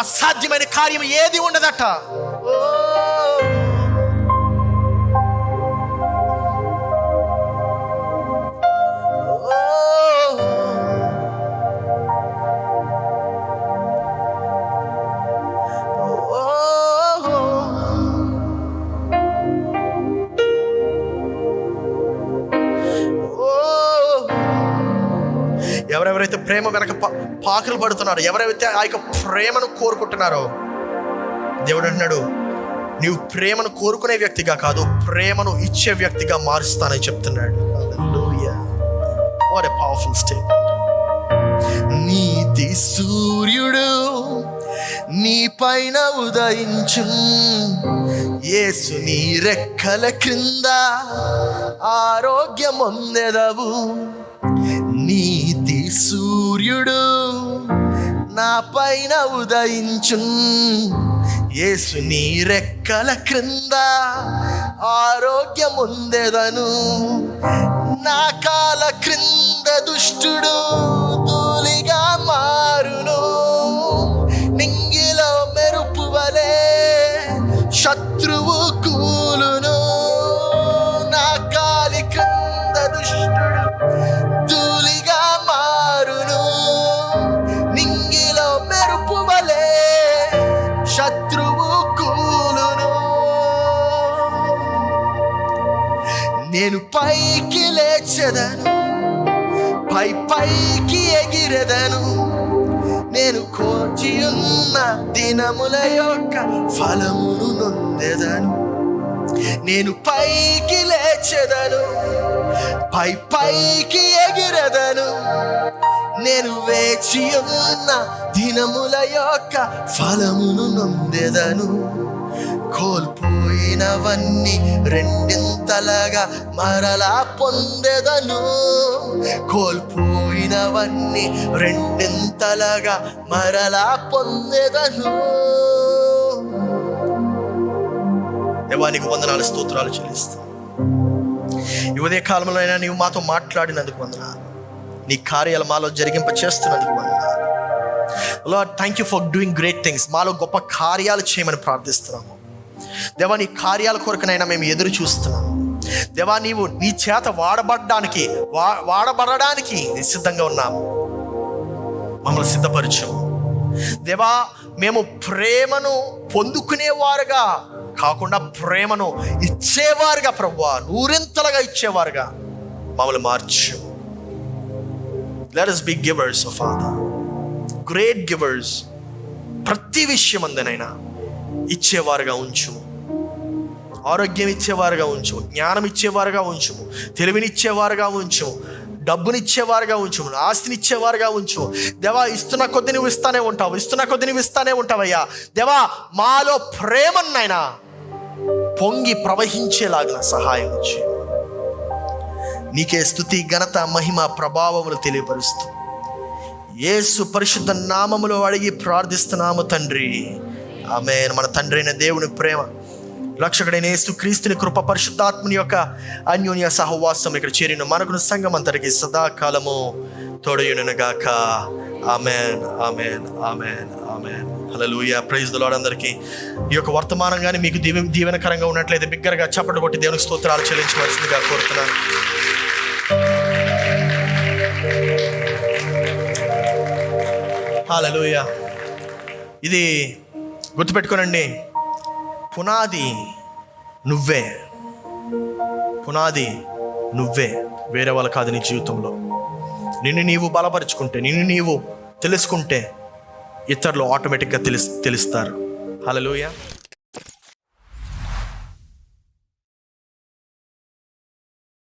అసాధ్యమైన కార్యం ఏది ఉండదట. ఎవరెవరైతే ప్రేమ వెనక పాకులు పడుతున్నారో, ఎవరైతే ఆ యొక్క ప్రేమను కోరుకుంటున్నారో, దేవుడు అంటున్నాడు, నీవు ప్రేమను కోరుకునే వ్యక్తిగా కాదు, ప్రేమను ఇచ్చే వ్యక్తిగా మారుస్తానని చెప్తున్నాడు. What a powerful statement. నీతి సూర్యుడు నీ పైన ఉదయించు, యేసు నీ రెక్కల క్రింద ఆరోగ్యం పొందెదవు. నీతి సూర్యుడు నా పైన ఉదయించు, యేసు నీ రెక్కల క్రింద ఆరోగ్యం పొందెదను. నా కాల క్రింద దుష్టుడు ధూళిగా మారును, నింగిలో మెరుపు వలె శత్రువు కూలును. నా కాలి క్రింద దుష్టుడు ధూళిగా మారును, నింగిలో మెరుపు వలె శత్రువు కూలును. నేను పైకి లేచెదను, పైకి ఎగిరెదను, నేను కోచి ఉన్న దినముల యొక్క ఫలమును నొందెదను. నేను పైకి లేచెదను, పైకి ఎగిరెదను, నేను వేచి ఉన్న దినముల యొక్క ఫలమును నొందెదను. కోల్పోయినవన్నీ రెండింతలుగా మరలా పొందెదను, కోల్పోయినవన్నీ రెండింతలుగా మరలా పొందెదను. దేవానికి వందనాలు, స్తోత్రాలు చెల్లిస్తాను. ఈ ఉదయ కాలంలో అయినా నీవు మాతో మాట్లాడినందుకు వందనాలు, నీ కార్యాలు మాలో జరిగింప చేస్తున్నందుకు వందనాలు. Lord, thank you for doing great things. మాలో గొప్ప కార్యాలు చేయమని ప్రార్థిస్తున్నాము. దేవా, నీ కార్యాల కొరకునైనా మేము ఎదురు చూస్తున్నాము. దేవా, నీవు నీ చేత వాడబడడానికి సిద్ధంగా ఉన్నాము. మమ్మల్ని సిద్ధపరచు దేవా. మేము ప్రేమను పొందుకునేవారుగా కాకుండా ప్రేమను ఇచ్చేవారుగా, ప్రభువా, నూరింతలుగా ఇచ్చేవారుగా మమ్మల్ని మార్చు. Let us be givers, oh Father, great givers. ప్రతి విషయం అందనైనా ఇచ్చేవారుగా ఉంచుము. ఆరోగ్యం ఇచ్చేవారుగా ఉంచుము, జ్ఞానం ఇచ్చేవారుగా ఉంచుము, తెలివినిచ్చేవారుగా ఉంచుము, డబ్బునిచ్చేవారుగా ఉంచుము, ఆస్తినిచ్చేవారుగా ఉంచుము. దేవా, ఇస్తున్న కొద్ది నువ్వు ఇస్తానే ఉంటావు, ఇస్తున్న కొద్ది నువ్వు ఇస్తానే ఉంటావయ్యా. దేవా, మాలో ప్రేమన్నైనా పొంగి ప్రవహించేలాగిన సహాయం చేయి. నీకే స్తుతి, ఘనత, మహిమ, ప్రభావములు తెలియపరుస్తూ యేసు పరిశుద్ధ నామములో అడిగి ప్రార్థిస్తున్నాము తండ్రి, ఆమేన్. మన తండ్రి అయిన దేవుని ప్రేమ, రక్షకుడైన యేసు క్రీస్తుని కృప, పరిశుద్ధాత్మని యొక్క అన్యోన్య సహవాసం ఇక్కడ చేరిన మనకును సంఘం అంతటికి సదాకాలము తోడయునుగాక. ఆమేన్, ఆమేన్, ఆమేన్, ఆమేన్. హల్లెలూయా, ప్రైజ్ ది లార్డ్. అందరికీ ఈ యొక్క వర్తమానం కానీ మీకు దీవెనకరంగా ఉన్నట్లయితే బిగ్గరగా చప్పట్లు కొట్టి దేవునికి స్తోత్రాలు చెల్లించవలసిందిగా కోరుతున్నాను. హల్లెలూయా. ఇది గుర్తుపెట్టుకోనండి, పునాది నువ్వే, పునాది నువ్వే, వేరే వాళ్ళు కాదు. నీ జీవితంలో నిన్ను నీవు బలపరుచుకుంటే, నిన్ను నీవు తెలుసుకుంటే ఇతరులు ఆటోమేటిక్గా తెలుస్తారు. హల్లెలూయా.